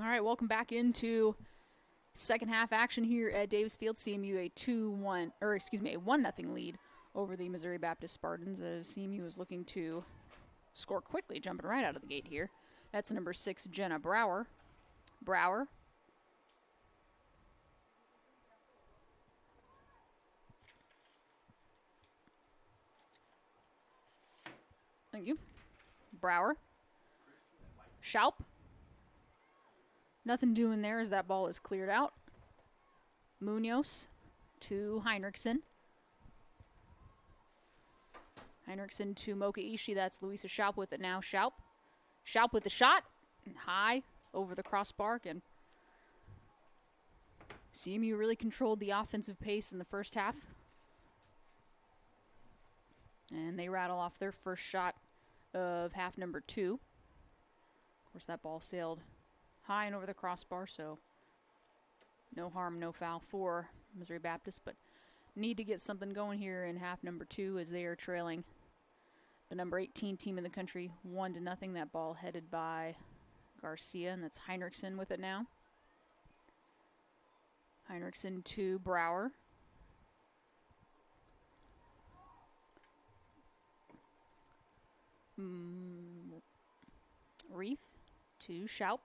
All right, welcome back into second half action here at Davis Field. CMU a 1-0 lead over the Missouri Baptist Spartans as CMU is looking to score quickly, jumping right out of the gate here. That's number 6, Jenna Brower. Thank you. Brower. Schaup. Nothing doing there as that ball is cleared out. Munoz to Heinrichsen. Heinrichsen to Mocha Ishii. That's Louisa Schaup with it now. Schaup with the shot. High over the crossbar. And CMU really controlled the offensive pace in the first half. And they rattle off their first shot of half number 2. Of course, that ball sailed high and over the crossbar, so no harm, no foul for Missouri Baptist, but need to get something going here in half number 2 as they are trailing the number 18 team in the country 1-0. That ball headed by Garcia, and that's Heinrichsen with it now. Heinrichsen to Brower. Reith to Schaup.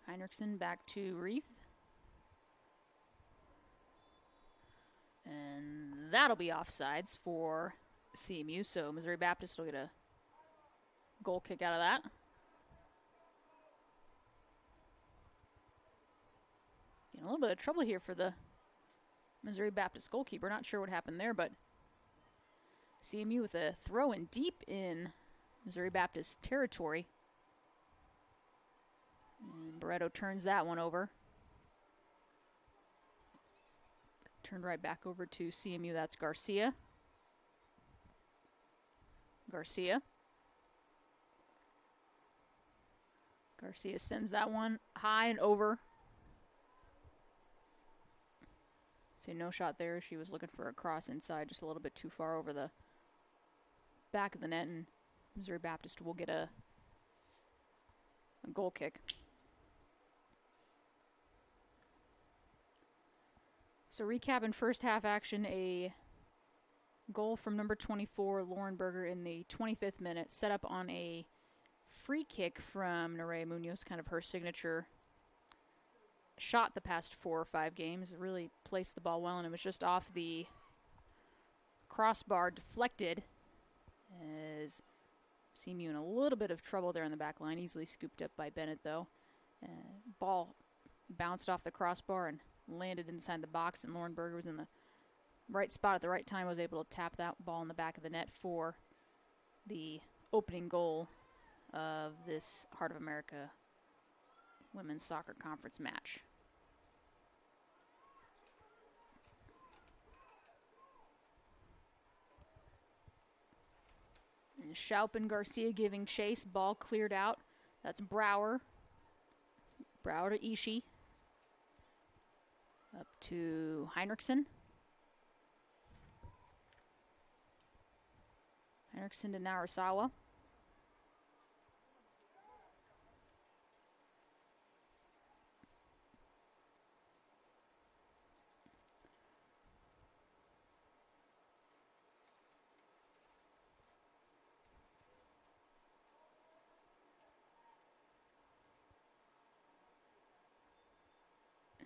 Heinrichsen back to Reith. And that'll be offsides for CMU, so Missouri Baptist will get a goal kick out of that. In a little bit of trouble here for the Missouri Baptist goalkeeper. Not sure what happened there, but CMU with a throw in deep in Missouri Baptist territory. And Barreto turns that one over. Turned right back over to CMU. That's Garcia. Garcia sends that one high and over. See, no shot there. She was looking for a cross inside, just a little bit too far over the back of the net, and Missouri Baptist will get a goal kick. So recapping first half action, a goal from number 24, Lauren Berger, in the 25th minute, set up on a free kick from Nerea Munoz, kind of her signature shot the past 4 or 5 games. It really placed the ball well, and it was just off the crossbar, deflected, as CMU in a little bit of trouble there in the back line. Easily scooped up by Bennett, though. Ball bounced off the crossbar and landed inside the box, and Lauren Berger was in the right spot at the right time, was able to tap that ball in the back of the net for the opening goal of this Heart of America Women's Soccer Conference match. And Schaup and Garcia giving chase. Ball cleared out. That's Brower. Brower to Ishii. Up to Heinrichsen. Heinrichsen to Narasawa.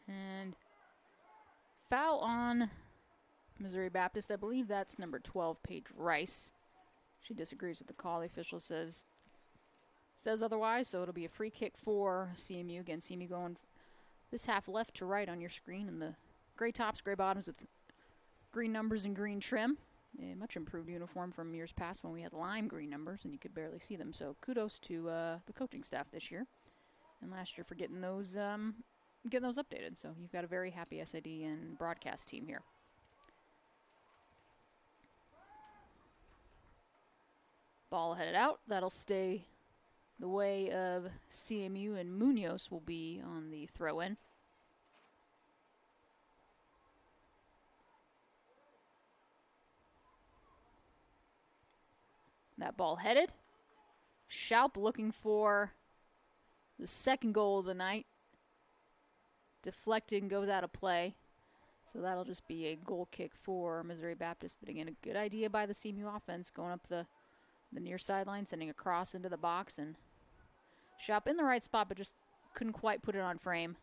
And foul on Missouri Baptist. I believe that's number 12, Paige Rice. She disagrees with the call. The official says otherwise, so it'll be a free kick for CMU. Again, CMU going this half left to right on your screen, and the gray tops, gray bottoms with green numbers and green trim. A much improved uniform from years past when we had lime green numbers and you could barely see them. So kudos to the coaching staff this year and last year for getting those updated. So you've got a very happy SID and broadcast team here. Ball headed out. That'll stay the way of CMU, and Munoz will be on the throw-in. That ball headed. Schaup looking for The second goal of the night. Deflected and goes out of play. So that'll just be a goal kick for Missouri Baptist. But again, a good idea by the CMU offense, going up the near sideline, sending a cross into the box, and Shop in the right spot, but just couldn't quite put it on frame.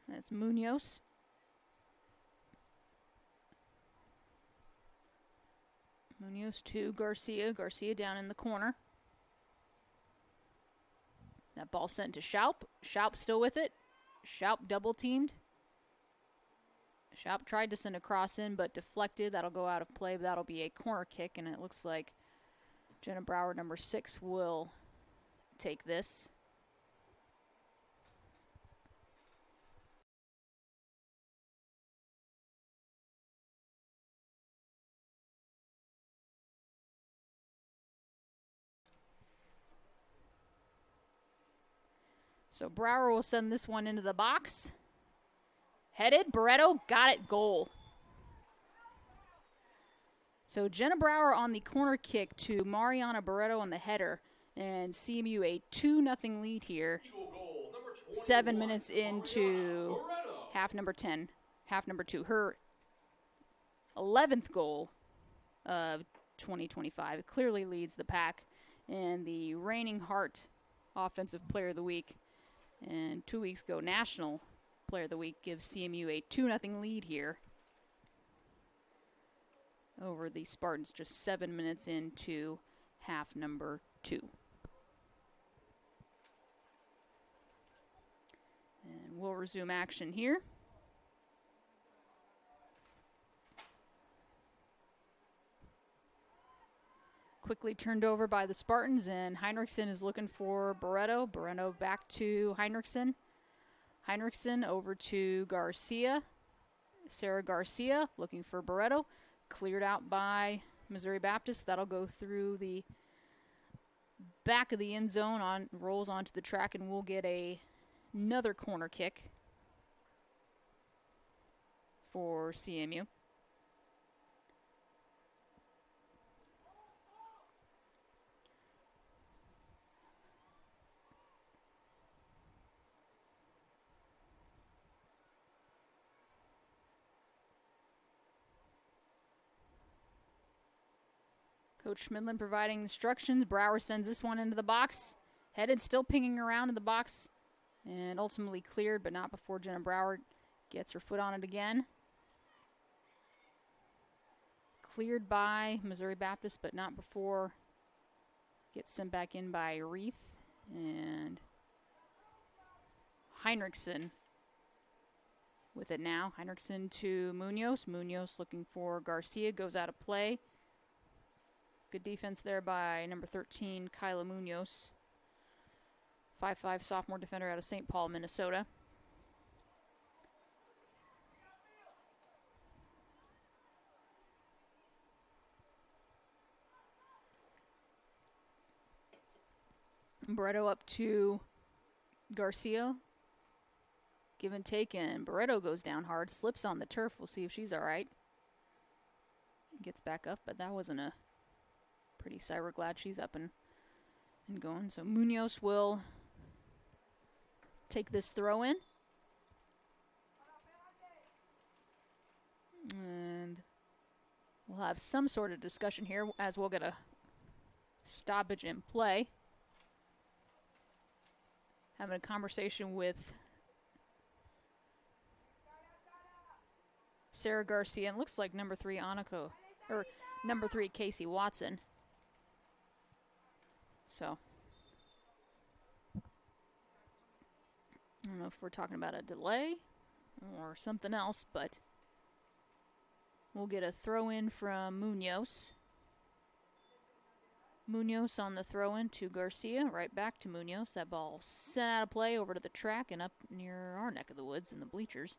That's Munoz. Munoz to Garcia. Garcia down in the corner. That ball sent to Schaup. Schaup still with it. Schaup double teamed. Schaup tried to send a cross in, but deflected. That'll go out of play, but that'll be a corner kick, and it looks like Jenna Brower, number 6, will take this. So Brower will send this one into the box. Headed, Barreto, got it, goal. So Jenna Brower on the corner kick to Mariana Barreto on the header. And CMU a 2-0 lead here. 7 minutes into half number 10, half number 2. Her 11th goal of 2025. It clearly leads the pack. And the reigning Hart Offensive Player of the Week. And 2 weeks ago, National Player of the Week gives CMU a 2-0 lead here over the Spartans, just 7 minutes into half number 2. And we'll resume action here. Quickly turned over by the Spartans, and Heinrichsen is looking for Barreto. Barreto back to Heinrichsen. Heinrichsen over to Garcia. Sarah Garcia looking for Barreto. Cleared out by Missouri Baptist. That'll go through the back of the end zone, rolls onto the track, and we'll get another corner kick for CMU. Coach Schmidlin providing instructions. Brower sends this one into the box. Headed, still pinging around in the box. And ultimately cleared, but not before Jenna Brower gets her foot on it again. Cleared by Missouri Baptist, but not before. Gets sent back in by Reith. And Heinrichsen with it now. Heinrichsen to Munoz. Munoz looking for Garcia. Goes out of play. Good defense there by number 13, Kyla Munoz. 5'5" sophomore defender out of St. Paul, Minnesota. Barreto up to Garcia. Give and take, and Barreto goes down hard. Slips on the turf. We'll see if she's all right. Gets back up, but that wasn't a pretty sight. We're glad she's up and going. So Munoz will take this throw in. And we'll have some sort of discussion here as we'll get a stoppage in play. Having a conversation with Sarah Garcia, and looks like number 3 Aniko, or number 3 Casey Watson. So, I don't know if we're talking about a delay or something else, but we'll get a throw in from Munoz. Munoz on the throw in to Garcia, right back to Munoz. That ball sent out of play over to the track and up near our neck of the woods in the bleachers.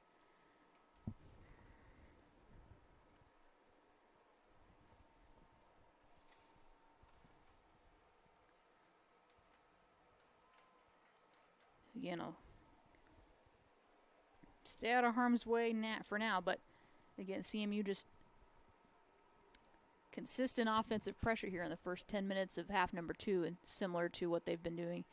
Again, I'll stay out of harm's way for now, but again, CMU just consistent offensive pressure here in the first 10 minutes of half number 2, and similar to what they've been doing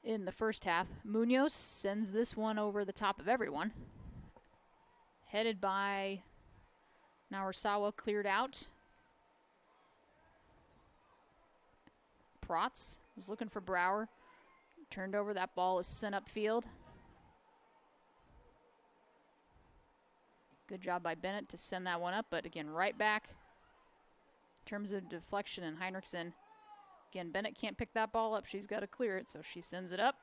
in the first half. Munoz sends this one over the top of everyone. Headed by Naurasawa, cleared out. Protz was looking for Brower. Turned over, that ball is sent upfield. Good job by Bennett to send that one up, but again, right back. In terms of deflection and Heinrichsen, again, Bennett can't pick that ball up. She's got to clear it, so she sends it up.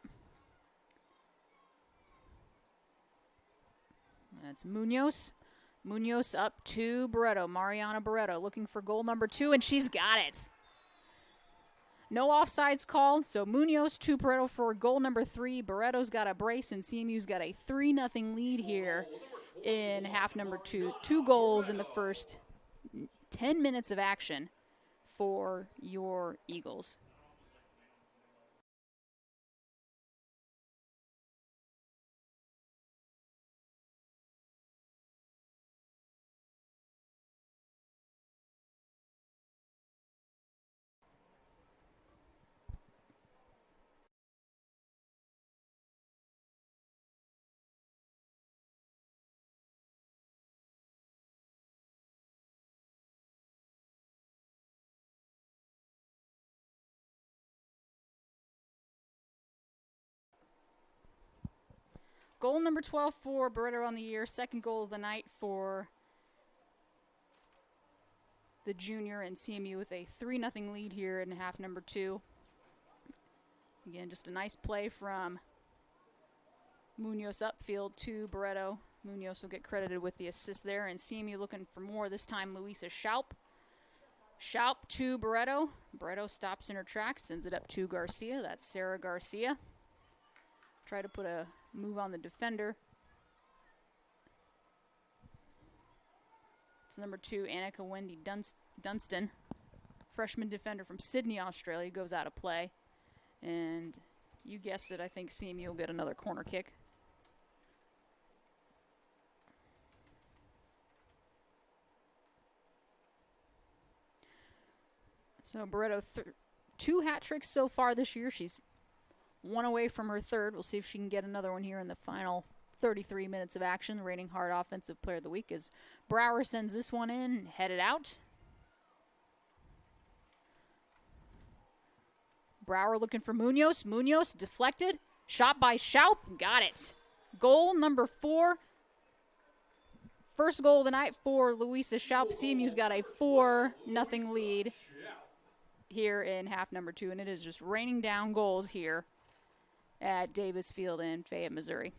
That's Munoz. Munoz up to Barreto. Mariana Barreto looking for goal number 2, and she's got it. No offsides called, so Munoz to Barreto for goal number 3. Barreto's got a brace, and CMU's got a 3-0 lead here in half number 2. 2 goals in the first 10 minutes of action for your Eagles. Goal number 12 for Barreto on the year. Second goal of the night for the junior, and CMU with a 3-0 lead here in half number 2. Again, just a nice play from Munoz upfield to Barreto. Munoz will get credited with the assist there, and CMU looking for more. This time, Luisa Schaup. Schaup to Barreto. Barreto stops in her tracks, sends it up to Garcia. That's Sarah Garcia. Try to put a move on the defender. It's number 2, Annika Wendy Dunstan. Freshman defender from Sydney, Australia, goes out of play. And you guessed it, I think CMU will get another corner kick. So Barreto, 2 hat tricks so far this year. She's 1 away from her 3rd. We'll see if she can get another one here in the final 33 minutes of action. The reigning Hart Offensive Player of the Week as Brower sends this one in, headed out. Brower looking for Munoz. Munoz deflected. Shot by Schaup. Got it. Goal number 4. First goal of the night for Luisa Schaup. CMU's got a 4-0 lead here in half number 2, and it is just raining down goals here at Davis Field in Fayette, Missouri.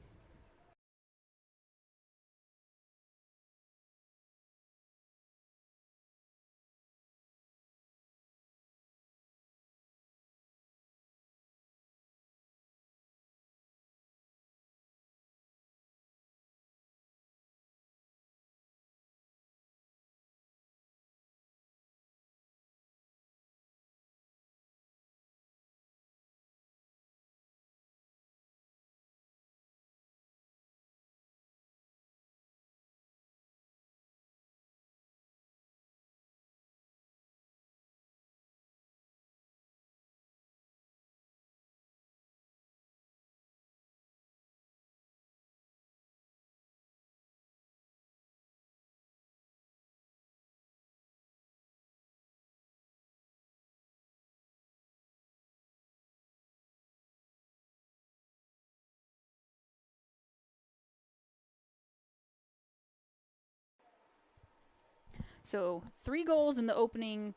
So 3 goals in the opening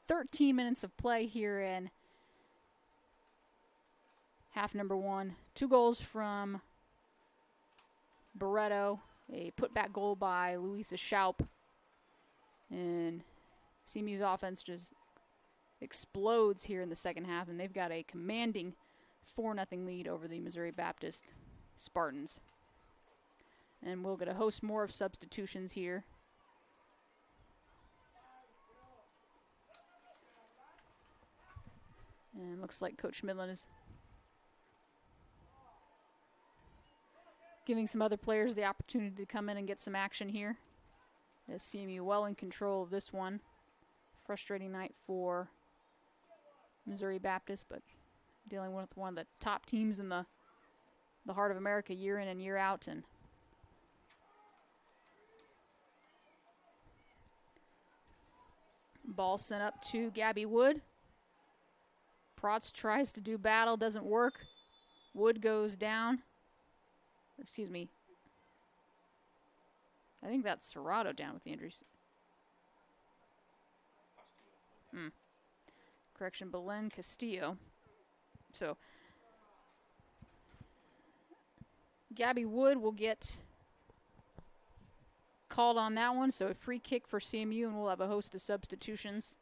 13 minutes of play here in half number 1. 2 goals from Barreto, a putback goal by Luisa Schaup. And CMU's offense just explodes here in the second half, and they've got a commanding 4-0 lead over the Missouri Baptist Spartans. And we'll get a host more of substitutions here. And looks like Coach Midland is giving some other players the opportunity to come in and get some action here. As CMU well in control of this one. Frustrating night for Missouri Baptist, but dealing with one of the top teams in the heart of America year in and year out. And ball sent up to Gabby Wood. Protz tries to do battle, doesn't work. Wood goes down. Excuse me. I think that's Serrato down with the injuries. Correction, Belen Castillo. So, Gabby Wood will get called on that one. So, a free kick for CMU, and we'll have a host of substitutions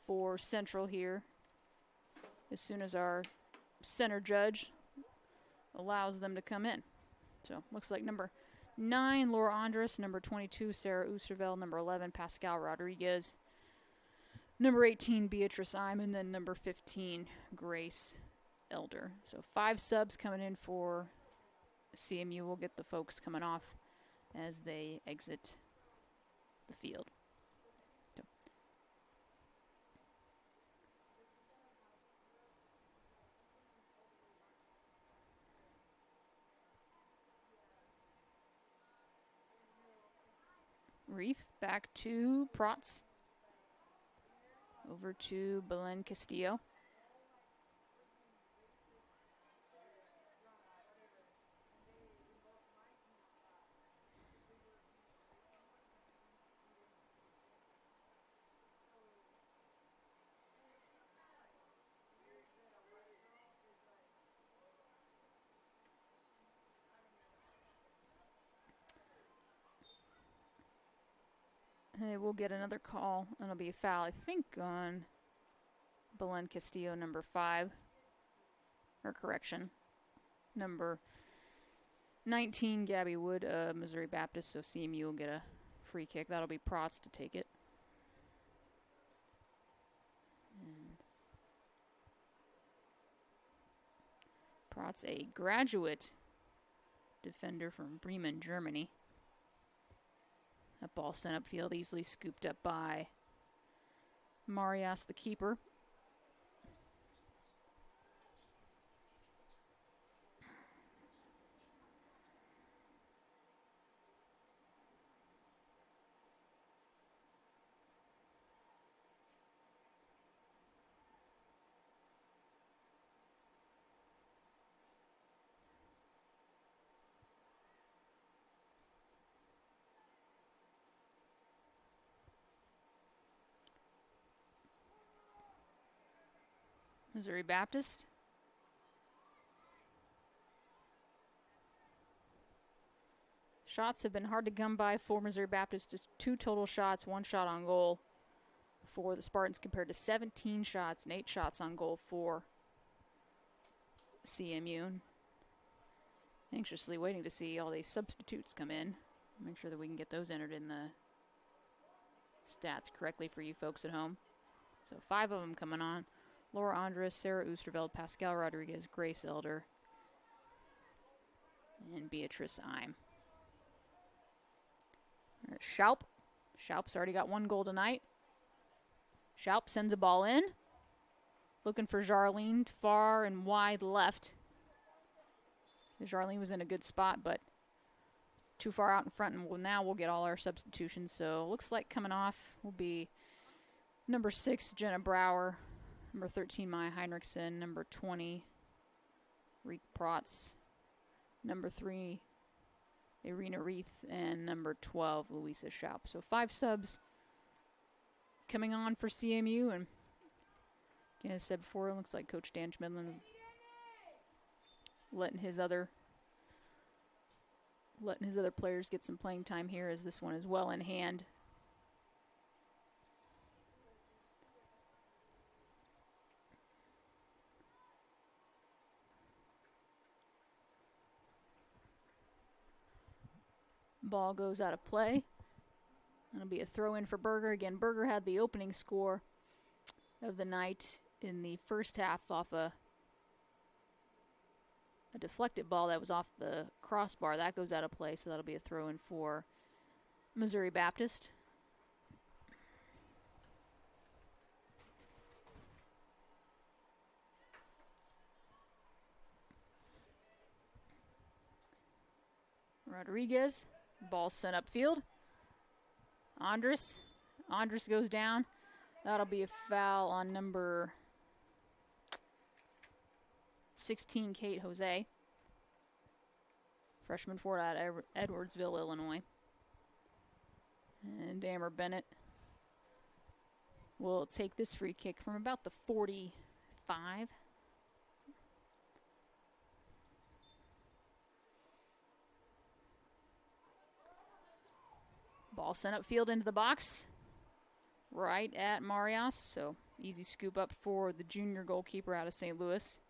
for Central here as soon as our center judge allows them to come in. So, looks like number 9, Laura Andres, number 22, Sarah Oosterveld, number 11, Pascal Rodriguez, number 18, Beatrice Im, and then number 15, Grace Elder. So 5 subs coming in for CMU. We'll get the folks coming off as they exit the field. So. Reith back to Protz. Over to Belen Castillo. Hey, we'll get another call, and it'll be a foul, I think, on Belen Castillo, number 5. Or correction, number 19, Gabby Wood, Missouri Baptist, so CMU will get a free kick. That'll be Protz to take it. And Protz, a graduate defender from Bremen, Germany. That ball sent upfield, easily scooped up by Marias, the keeper. Missouri Baptist. Shots have been hard to come by for Missouri Baptist. Just 2 total shots, 1 shot on goal for the Spartans compared to 17 shots and 8 shots on goal for CMU. Anxiously waiting to see all these substitutes come in. Make sure that we can get those entered in the stats correctly for you folks at home. So 5 of them coming on. Laura Andres, Sarah Oosterveld, Pascal Rodriguez, Grace Elder, and Beatrice Im. Schaup. Schaup's already got 1 goal tonight. Schaup sends a ball in. Looking for Jarlene far and wide left. So Jarlene was in a good spot, but too far out in front, and now we'll get all our substitutions. So looks like coming off will be number 6, Jenna Brower. Number 13, Maya Heinrichsen. Number 20, Reek Protz. Number 3, Irina Reith. And number 12, Louisa Schaup. So 5 subs coming on for CMU. And again, as I said before, it looks like Coach Dan Schmidlin's letting his other players get some playing time here, as this one is well in hand. Ball goes out of play. It'll be a throw in for Berger. Again, Berger had the opening score of the night in the first half off a a deflected ball that was off the crossbar. That goes out of play, so that'll be a throw-in for Missouri Baptist. Rodriguez, ball sent upfield. Andres goes down. That'll be a foul on number 16, Kate Jose. Freshman forward out of Edwardsville, Illinois. And Dammer Bennett will take this free kick from about the 45. Ball sent upfield into the box. Right at Marias, so easy scoop up for the junior goalkeeper out of St. Louis.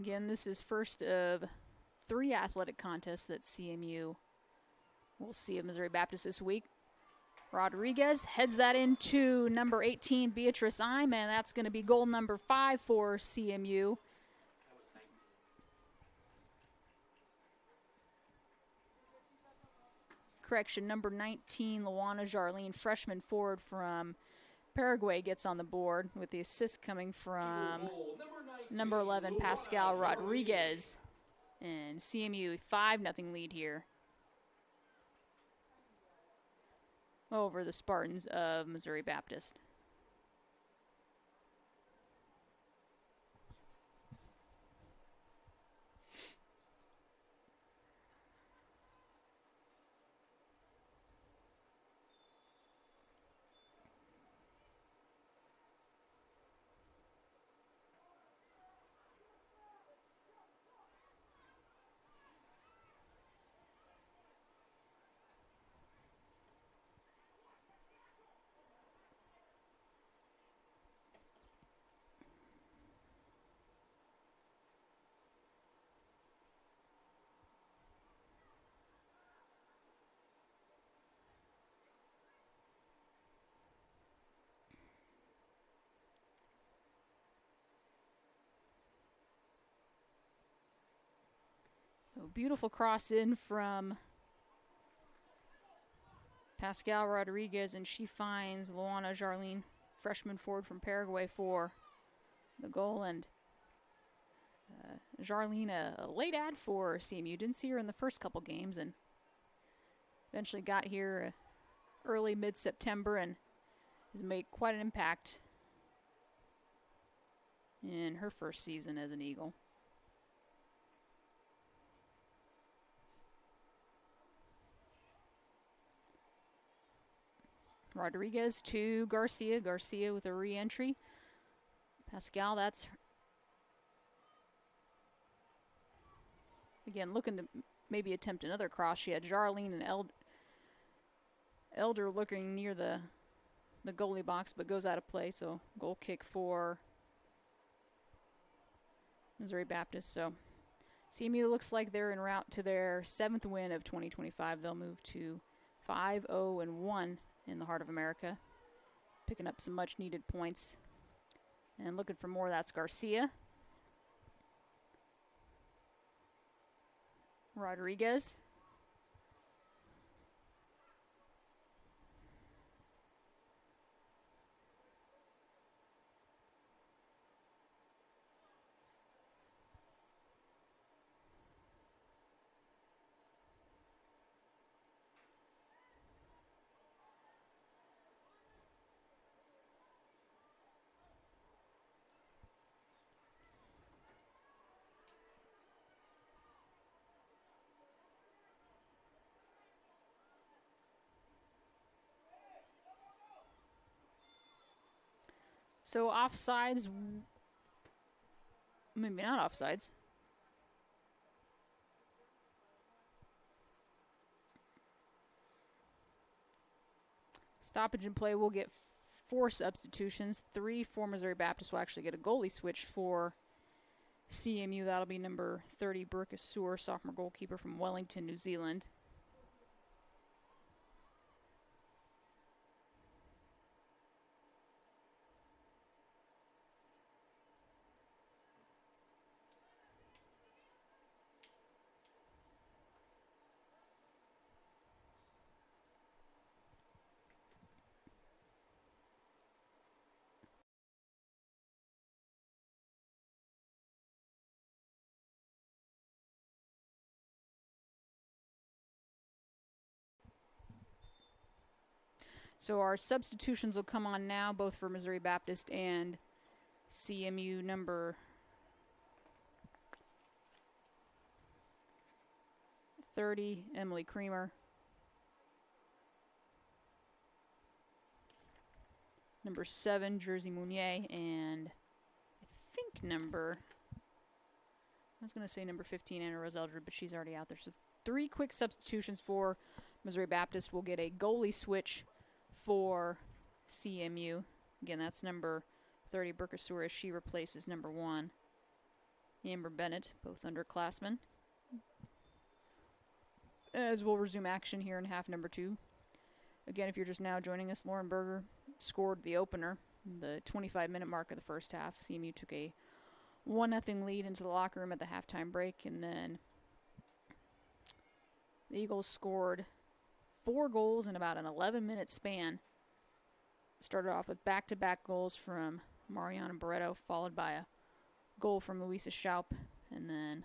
Again, this is first of 3 athletic contests that CMU will see of Missouri Baptist this week. Rodriguez heads that into number 18, Beatrice Ime, and that's going to be goal number 5 for CMU. Correction, number 19, Luana Jarlene, freshman forward from Paraguay, gets on the board with the assist coming from number 11, Pascal Rodriguez. And CMU 5-0 lead here over the Spartans of Missouri Baptist. So beautiful cross in from Pascal Rodriguez, and she finds Luana Jarlene, freshman forward from Paraguay, for the goal. And Jarlene, a late ad for CMU. Didn't see her in the first couple games, and eventually got here early mid-September and has made quite an impact in her first season as an Eagle. Rodriguez to Garcia. Garcia with a re-entry. Pascal, that's again looking to maybe attempt another cross. She had Jarlene and Elder looking near the goalie box, but goes out of play. So goal kick for Missouri Baptist. So CMU looks like they're en route to their 7th win of 2025. They'll move to 5-0-1 in the heart of America, picking up some much needed points. And looking for more, that's Garcia. Rodriguez. So offsides, maybe not offsides. Stoppage in play will get 4 substitutions. 3 for Missouri Baptist will actually get a goalie switch for CMU. That'll be number 30, Burkus Sewer, sophomore goalkeeper from Wellington, New Zealand. So our substitutions will come on now, both for Missouri Baptist and CMU. Number 30, Emily Creamer. Number 7, Jersey Mounier. And I think number 15, Anna Rose Eldred, but she's already out there. So 3 quick substitutions for Missouri Baptist. We'll get a goalie switch for CMU. Again, that's number 30, Burkus Sewer, as she replaces number 1, Amber Bennett, both underclassmen. As we'll resume action here in half number 2. Again, if you're just now joining us, Lauren Berger scored the opener, the 25-minute mark of the first half. CMU took a 1-0 lead into the locker room at the halftime break, and then the Eagles scored 4 goals in about an 11-minute span. Started off with back-to-back goals from Mariana Barreto, followed by a goal from Louisa Schaup, and then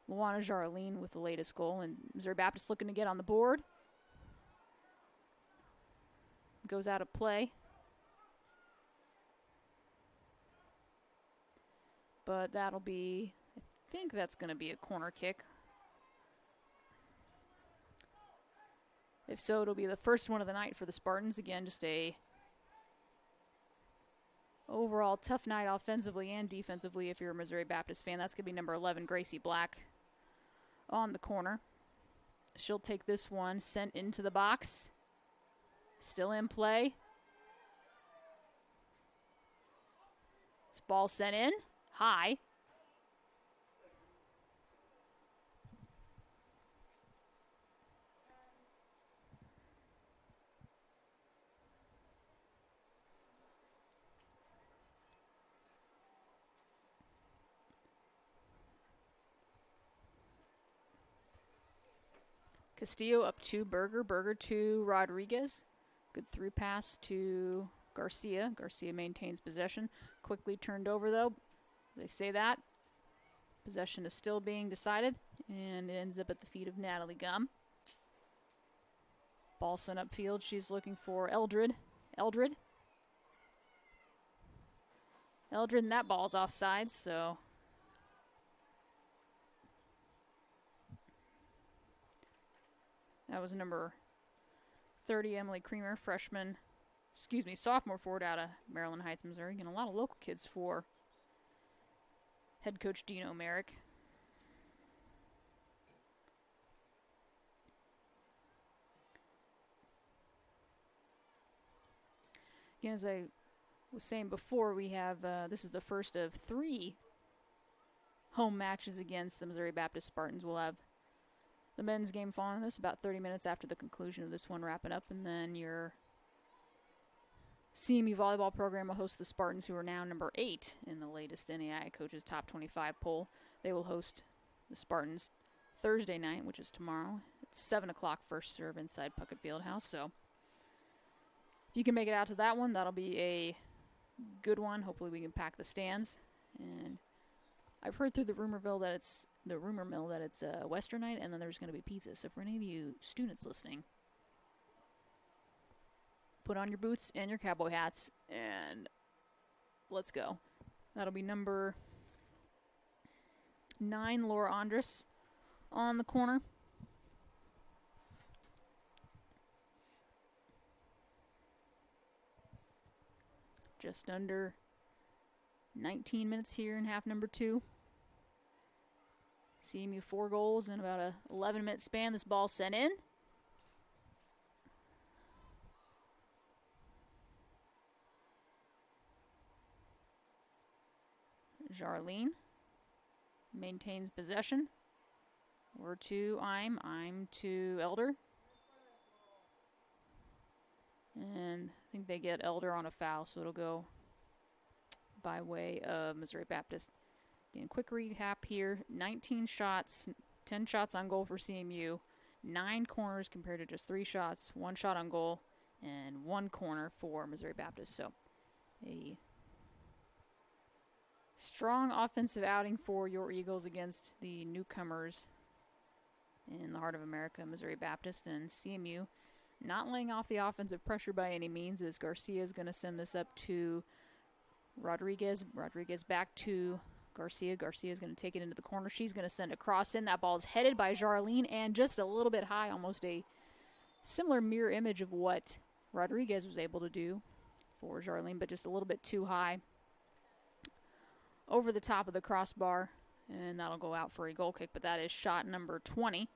Luana Jarlene with the latest goal. And Missouri Baptist looking to get on the board. Goes out of play. But that'll be, I think that's going to be a corner kick. If so, it'll be the first one of the night for the Spartans. Again, just a overall tough night offensively and defensively if you're a Missouri Baptist fan. That's going to be number 11, Gracie Black, on the corner. She'll take this one, sent into the box. Still in play. This ball sent in, high. Castillo up to Berger. Berger to Rodriguez. Good through pass to Garcia. Garcia maintains possession. Quickly turned over, though. They say that. Possession is still being decided, and it ends up at the feet of Natalie Gum. Ball sent upfield. She's looking for Eldred. Eldred, and that ball's offside, so that was number 30, Emily Creamer, sophomore forward out of Maryland Heights, Missouri. And a lot of local kids for head coach Dino Merrick. Again, as I was saying before, we have, this is the first of 3 home matches against the Missouri Baptist Spartans. We'll have the men's game following this about 30 minutes after the conclusion of this one, wrapping up, and then your CMU volleyball program will host the Spartans, who are now number 8 in the latest NAIA Coaches Top 25 poll. They will host the Spartans Thursday night, which is tomorrow. It's 7 o'clock first serve inside Puckett Fieldhouse. So if you can make it out to that one, that'll be a good one. Hopefully we can pack the stands. And I've heard through the rumor mill that it's a Western night, and then there's going to be pizza. So for any of you students listening, put on your boots and your cowboy hats, and let's go. That'll be number 9, Laura Andrus, on the corner. Just under 19 minutes here in half number 2. CMU 4 goals in about a 11-minute span. This ball sent in. Jarlene maintains possession. We're to I'm to Elder. And I think they get Elder on a foul, so it'll go by way of Missouri Baptist. Again, quick recap here. 19 shots, 10 shots on goal for CMU, 9 corners compared to just 3 shots, 1 shot on goal, and 1 corner for Missouri Baptist. So a strong offensive outing for your Eagles against the newcomers in the heart of America, Missouri Baptist. And CMU not laying off the offensive pressure by any means, as Garcia is going to send this up to Rodriguez. Rodriguez back to Garcia. Garcia is going to take it into the corner. She's going to send a cross in. That ball is headed by Jarlene and just a little bit high, almost a similar mirror image of what Rodriguez was able to do for Jarlene, but just a little bit too high over the top of the crossbar, and that'll go out for a goal kick, but that is shot number 20.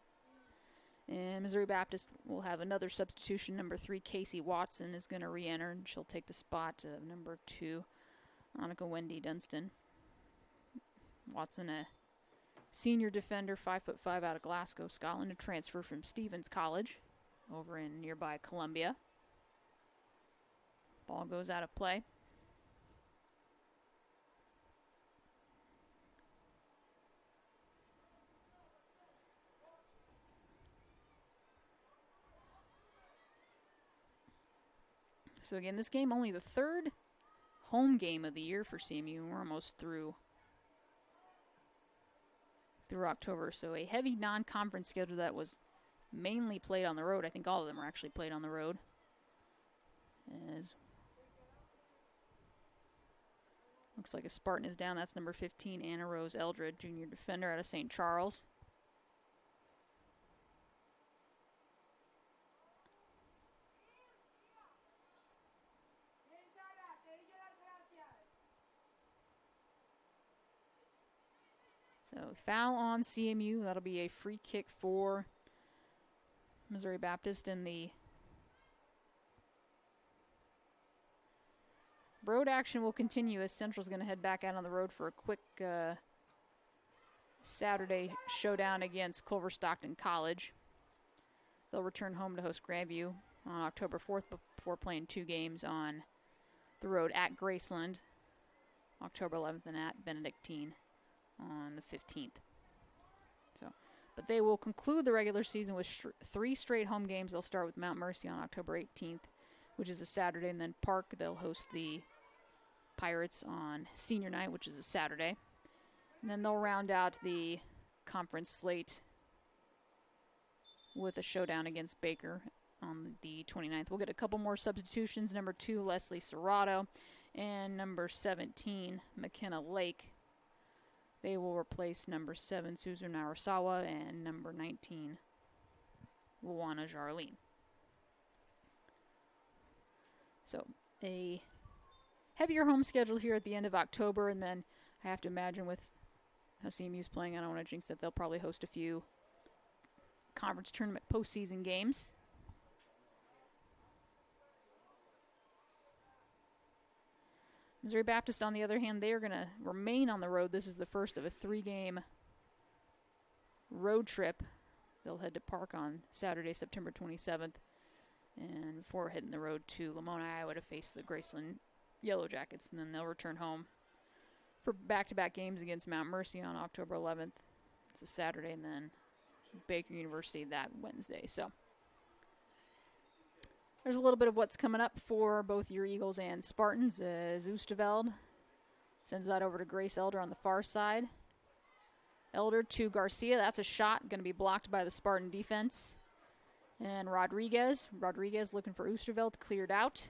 And Missouri Baptist will have another substitution. Number 3, Casey Watson, is going to re-enter, and she'll take the spot of number 2, Annika Wendy Dunstan. Watson, a senior defender, 5'5", out of Glasgow, Scotland, a transfer from Stevens College over in nearby Columbia. Ball goes out of play. So again, this game only the 3rd home game of the year for CMU, and we're almost through October. So a heavy non-conference schedule that was mainly played on the road. I think all of them are actually played on the road. As looks like a Spartan is down. That's number 15, Anna Rose Eldred, junior defender out of St. Charles. So foul on CMU. That'll be a free kick for Missouri Baptist. And the road action will continue as Central's going to head back out on the road for a quick Saturday showdown against Culver Stockton College. They'll return home to host Grandview on October 4th before playing 2 games on the road at Graceland, October 11th, and at Benedictine on the 15th. But they will conclude the regular season with 3 straight home games. They'll start with Mount Mercy on October 18th, which is a Saturday, and then Park, they'll host the Pirates on senior night, which is a Saturday. And then they'll round out the conference slate with a showdown against Baker on the 29th. We'll get a couple more substitutions. Number 2, Leslie Serrato, and number 17, McKenna Lake. They will replace number 7, Susan Narasawa, and number 19, Luana Jarlene. So a heavier home schedule here at the end of October, and then I have to imagine with how CMU's playing, I don't want to jinx it, they'll probably host a few conference tournament postseason games. Missouri Baptist, on the other hand, they are going to remain on the road. This is the first of a 3-game road trip. They'll head to Park on Saturday, September 27th, and before heading the road to Lamoni, Iowa to face the Graceland Yellow Jackets, and then they'll return home for back-to-back games against Mount Mercy on October 11th. It's a Saturday, and then Baker University that Wednesday. So there's a little bit of what's coming up for both your Eagles and Spartans as Oosterveld sends that over to Grace Elder on the far side. Elder to Garcia. That's a shot. Going to be blocked by the Spartan defense. And Rodriguez. Rodriguez looking for Oosterveld. Cleared out.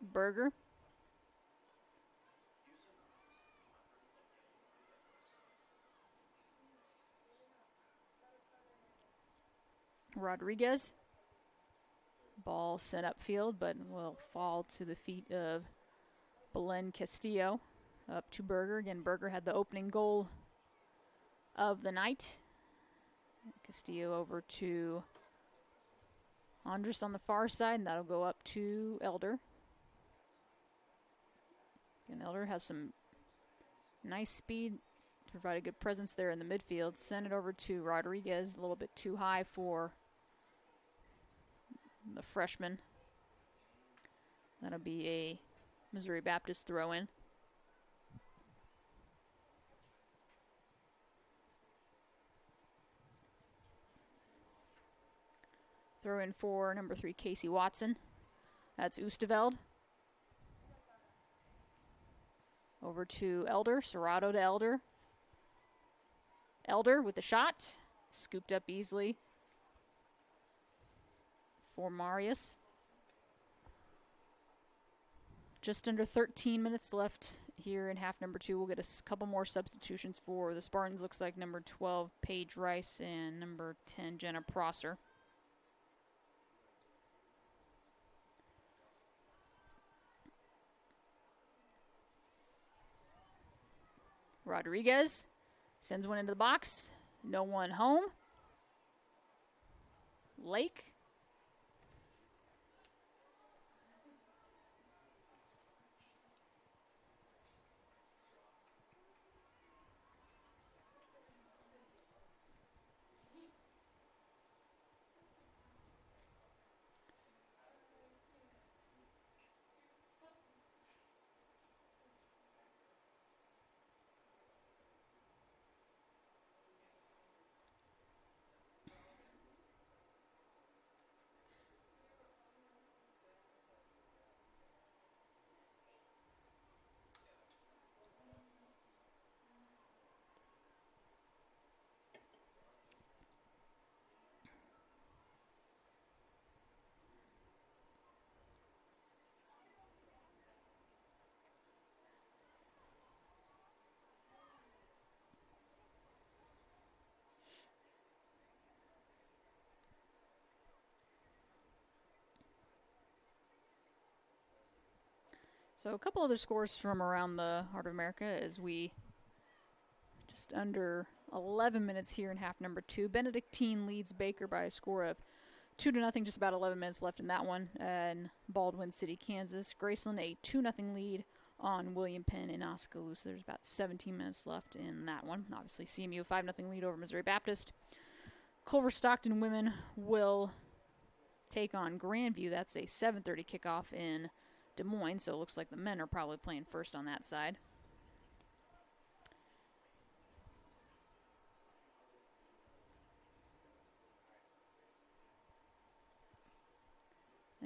Berger. Rodriguez. Ball sent upfield, but will fall to the feet of Belen Castillo. Up to Berger. Again, Berger had the opening goal of the night. Castillo over to Andres on the far side, and that'll go up to Elder. And Elder has some nice speed to provide a good presence there in the midfield. Send it over to Rodriguez, a little bit too high for the freshman. That'll be a Missouri Baptist throw in. Throw in for number 3, Casey Watson. That's Oosterveld. Over to Elder. Serrato to Elder. Elder with the shot. Scooped up easily for Marius. Just under 13 minutes left here in half number 2. We'll get a couple more substitutions for the Spartans. Looks like number 12, Paige Rice, and number 10, Jenna Prosser. Rodriguez sends one into the box. No one home. Lake. So a couple other scores from around the Heart of America as we just under 11 minutes here in half number 2. Benedictine leads Baker by a score of 2-0, just about 11 minutes left in that one. And Baldwin City, Kansas. Graceland a 2-0 lead on William Penn in Oskaloosa. There's about 17 minutes left in that one. Obviously CMU 5-0 lead over Missouri Baptist. Culver Stockton women will take on Grandview. That's a 7:30 kickoff in Des Moines, so it looks like the men are probably playing first on that side.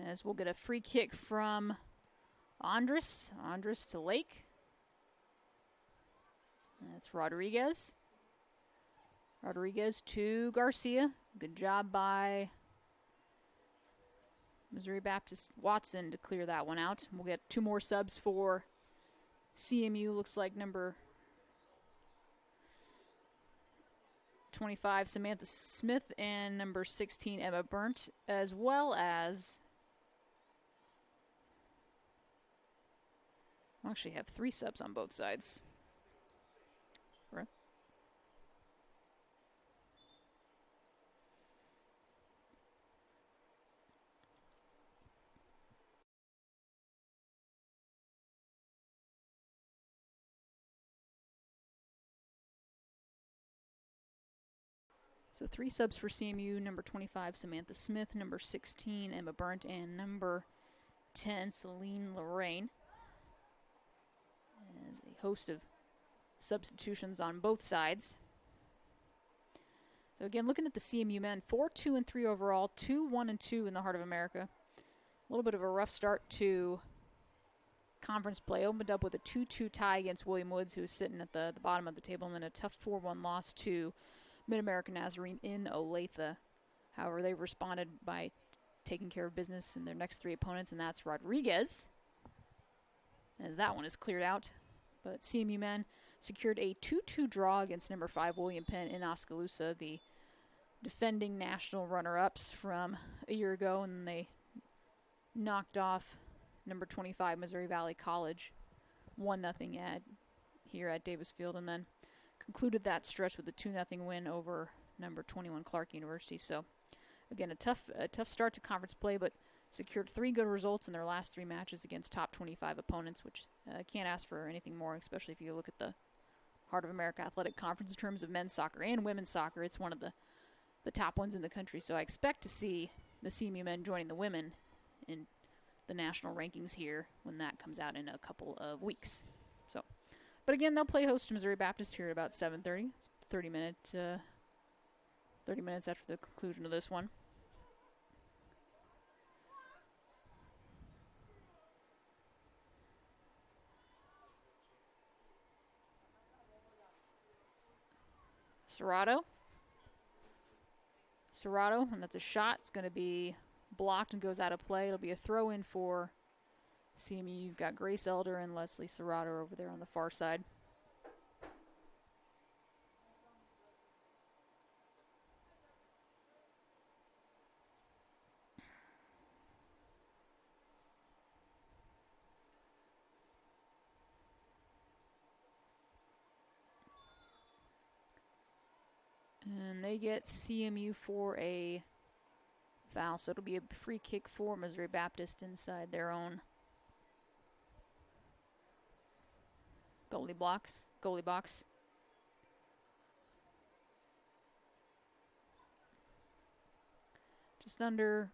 As we'll get a free kick from Andres to Lake. That's Rodriguez. Rodriguez to Garcia. Good job by Missouri Baptist Watson to clear that one out. We'll get 2 more subs for CMU. Looks like number 25, Samantha Smith, and number 16, Emma Burnt, as well as I actually have 3 subs on both sides. Right. So 3 subs for CMU, number 25, Samantha Smith, number 16, Emma Burnt, and number 10, Celine Lorraine. As a host of substitutions on both sides. So again, looking at the CMU men, 4-2-3 overall, 2-1-2 in the Heart of America. A little bit of a rough start to conference play. Opened up with a 2-2 tie against William Woods, who was sitting at the bottom of the table, and then a tough 4-1 loss to Mid-American Nazarene in Olathe. However, they responded by taking care of business in their next 3 opponents, and that's Rodriguez, as that one is cleared out. But CMU men secured a 2-2 draw against number 5 William Penn in Oskaloosa, the defending national runner-ups from a year ago, and they knocked off number 25 Missouri Valley College 1-0 here at Davis Field, and then concluded that stretch with a 2-0 win over number 21 Clark University. So again, a tough start to conference play, but secured 3 good results in their last 3 matches against top 25 opponents, which can't ask for anything more, especially if you look at the Heart of America Athletic Conference in terms of men's soccer and women's soccer. It's one of the top ones in the country, so I expect to see the CMU men joining the women in the national rankings here when that comes out in a couple of weeks. So, but again, they'll play host to Missouri Baptist here at about 7:30. It's 30 minutes after the conclusion of this one. Serrato, and that's a shot. It's going to be blocked and goes out of play. It'll be a throw in for CMU. You've got Grace Elder and Leslie Serrato over there on the far side. And they get CMU for a foul, so it'll be a free kick for Missouri Baptist inside their own goalie box. Just under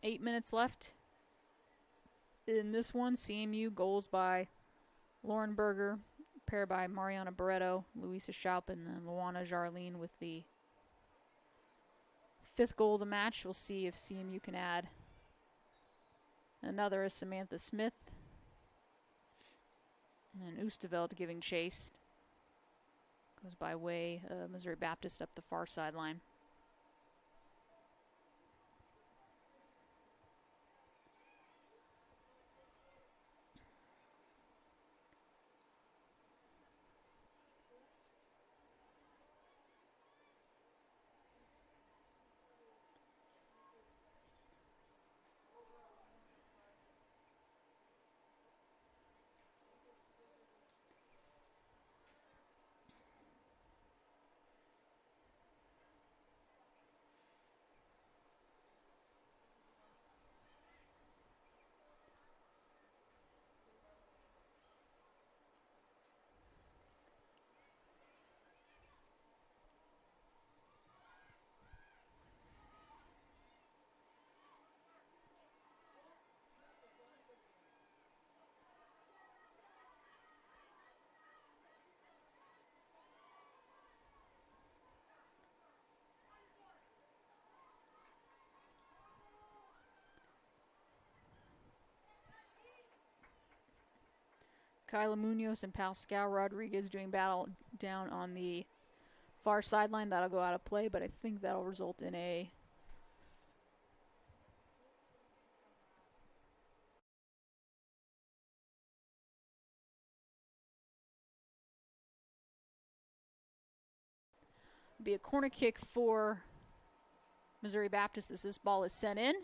8 minutes left in this one. CMU goals by Lauren Berger, paired by Mariana Barreto, Luisa Schaup, and then Luana Jarlene with the 5th goal of the match. We'll see if CMU can add another is Samantha Smith. And then Oosterveld giving chase. Goes by way of Missouri Baptist up the far sideline. Kyla Munoz and Pascal Rodriguez doing battle down on the far sideline. That'll go out of play, but I think that'll result in a corner kick for Missouri Baptist as this ball is sent in.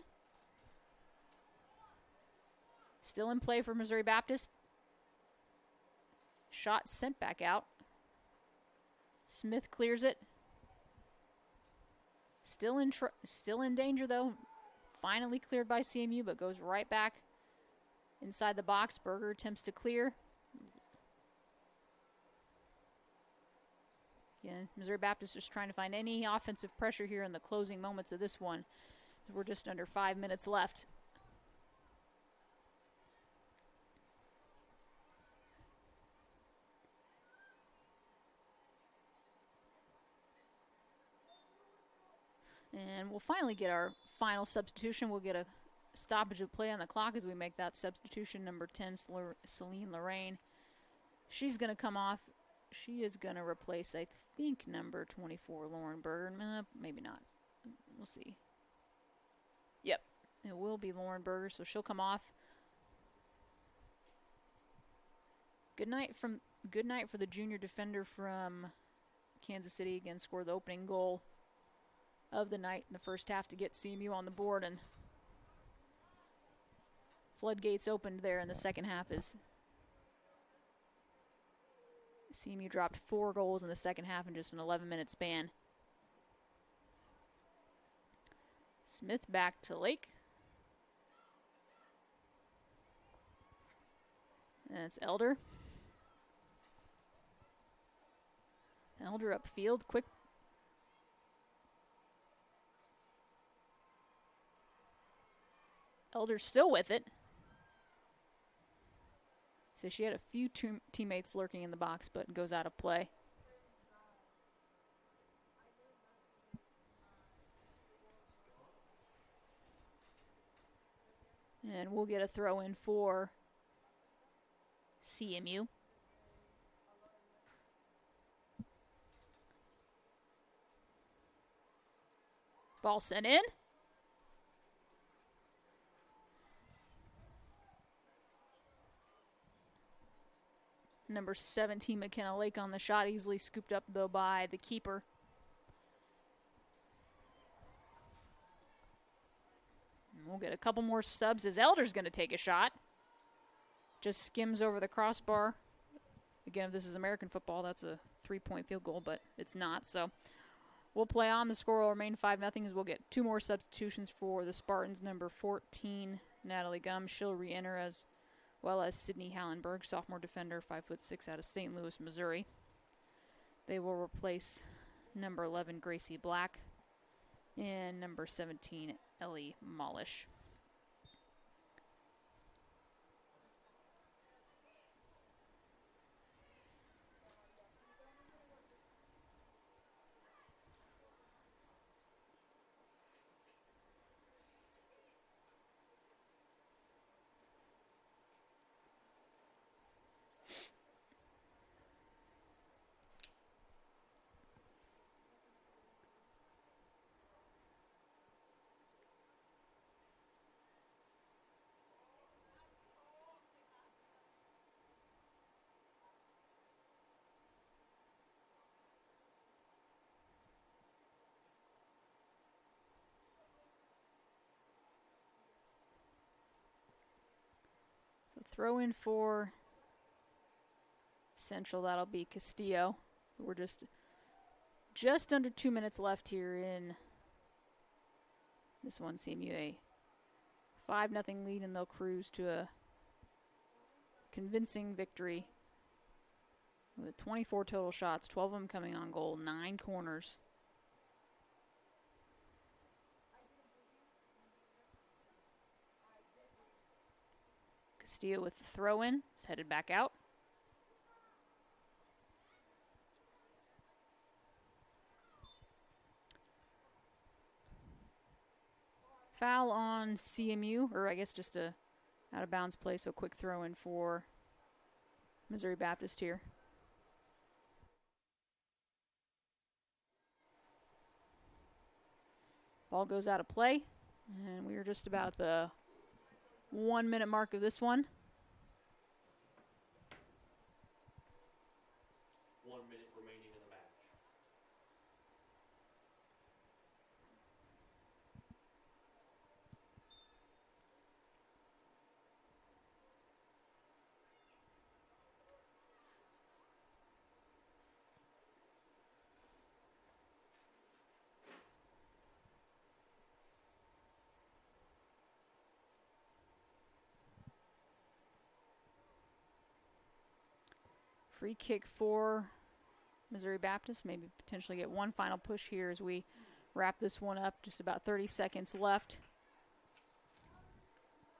Still in play for Missouri Baptist. Shot sent back out. Smith clears it. Still in danger though. Finally cleared by CMU, but goes right back inside the box. Berger attempts to clear. Again, Missouri Baptist is trying to find any offensive pressure here in the closing moments of this one. We're just under 5 minutes left. And we'll finally get our final substitution. We'll get a stoppage of play on the clock as we make that substitution. Number 10, Celine Lorraine. She's going to come off. She is going to replace, I think, number 24, Lauren Berger. Maybe not. We'll see. Yep, it will be Lauren Berger, so she'll come off. Good night for the junior defender from Kansas City. Again, scored the opening goal of the night in the first half to get CMU on the board, and floodgates opened there in the second half as CMU dropped 4 goals in the second half in just an 11-minute span. Smith back to Lake. That's Elder. Elder upfield, quick. Elder still with it. So she had a few teammates lurking in the box, but goes out of play. And we'll get a throw in for CMU. Ball sent in. Number 17, McKenna Lake on the shot, easily scooped up though by the keeper. And we'll get a couple more subs as Elder's going to take a shot. Just skims over the crossbar. Again, if this is American football, that's a 3-point field goal, but it's not. So we'll play on. The score will remain 5-0 as we'll get 2 more substitutions for the Spartans. Number 14, Natalie Gum. She'll re-enter as well as Sydney Hallenberg, sophomore defender, 5'6", out of St. Louis, Missouri. They will replace number 11, Gracie Black, and number 17, Ellie Molish. So throw in for Central, that'll be Castillo. We're just under 2 minutes left here in this one. CMU a 5-0 lead, and they'll cruise to a convincing victory with 24 total shots, 12 of them coming on goal, 9 corners. Castillo with the throw-in, is headed back out. Foul on CMU, or I guess just a out-of-bounds play, so quick throw-in for Missouri Baptist here. Ball goes out of play, and we are just about at the 1 minute mark of this one. 1 minute remaining in the match. Free kick for Missouri Baptist. Maybe potentially get one final push here as we wrap this one up. Just about 30 seconds left.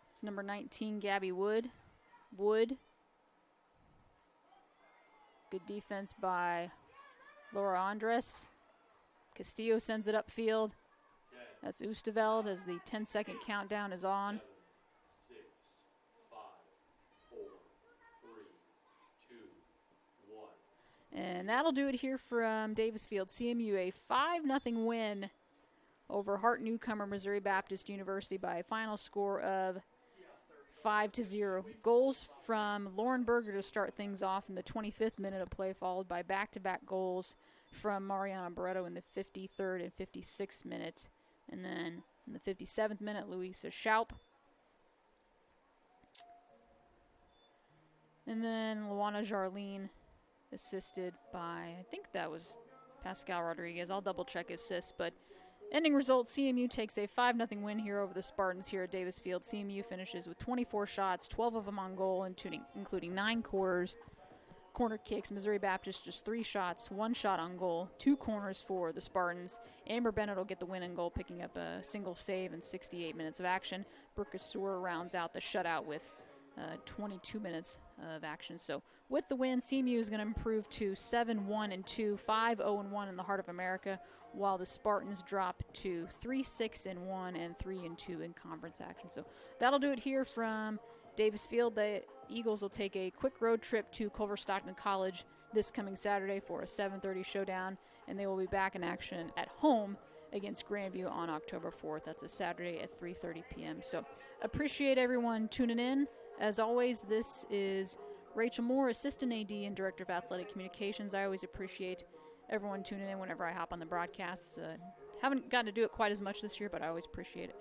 It's number 19, Gabby Wood. Good defense by Laura Andres. Castillo sends it upfield. That's Oosterveld as the 10-second countdown is on. 6, 5, 4, 3, 2, 1. And that'll do it here from Davisfield. CMU a 5-0 win over Hart newcomer Missouri Baptist University by a final score of 5-0. Goals from Lauren Berger to start things off in the 25th minute of play, followed by back-to-back goals from Mariana Barreto in the 53rd and 56th minute. And then in the 57th minute, Louisa Schaup. And then Luana Jarlene, assisted by, I think that was Pascal Rodriguez. I'll double check assists, but Ending result, CMU takes a 5-0 win here over the Spartans here at Davis Field. CMU finishes with 24 shots, 12 of them on goal, including 9 corner kicks. Missouri Baptist just 3 shots, 1 shot on goal, 2 corners for the Spartans. Amber Bennett will get the win and goal, picking up a single save in 68 minutes of action. Brooke Assur rounds out the shutout with 22 minutes of action. So with the win, CMU is going to improve to 7-1-2, 5-0-1 in the Heart of America, while the Spartans drop to 3-6-1 and 3-2 in conference action. So that'll do it here from Davis Field. The Eagles will take a quick road trip to Culver Stockton College this coming Saturday for a 7:30 showdown, and they will be back in action at home against Grandview on October 4th. That's a Saturday at 3:30 p.m. So appreciate everyone tuning in. As always, this is Rachel Moore, Assistant AD and Director of Athletic Communications. I always appreciate everyone tuning in whenever I hop on the broadcasts. Haven't gotten to do it quite as much this year, but I always appreciate it.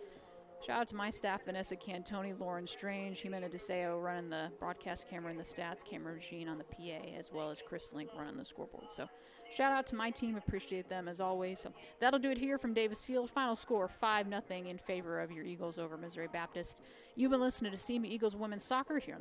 Shout out to my staff, Vanessa Cantoni, Lauren Strange, Jimena DeSeo running the broadcast camera and the stats camera machine on the PA, as well as Chris Link running the scoreboard. So shout out to my team. Appreciate them as always. So that'll do it here from Davis Field. Final score 5-0 in favor of your Eagles over Missouri Baptist. You've been listening to CMU Eagles Women's Soccer here on the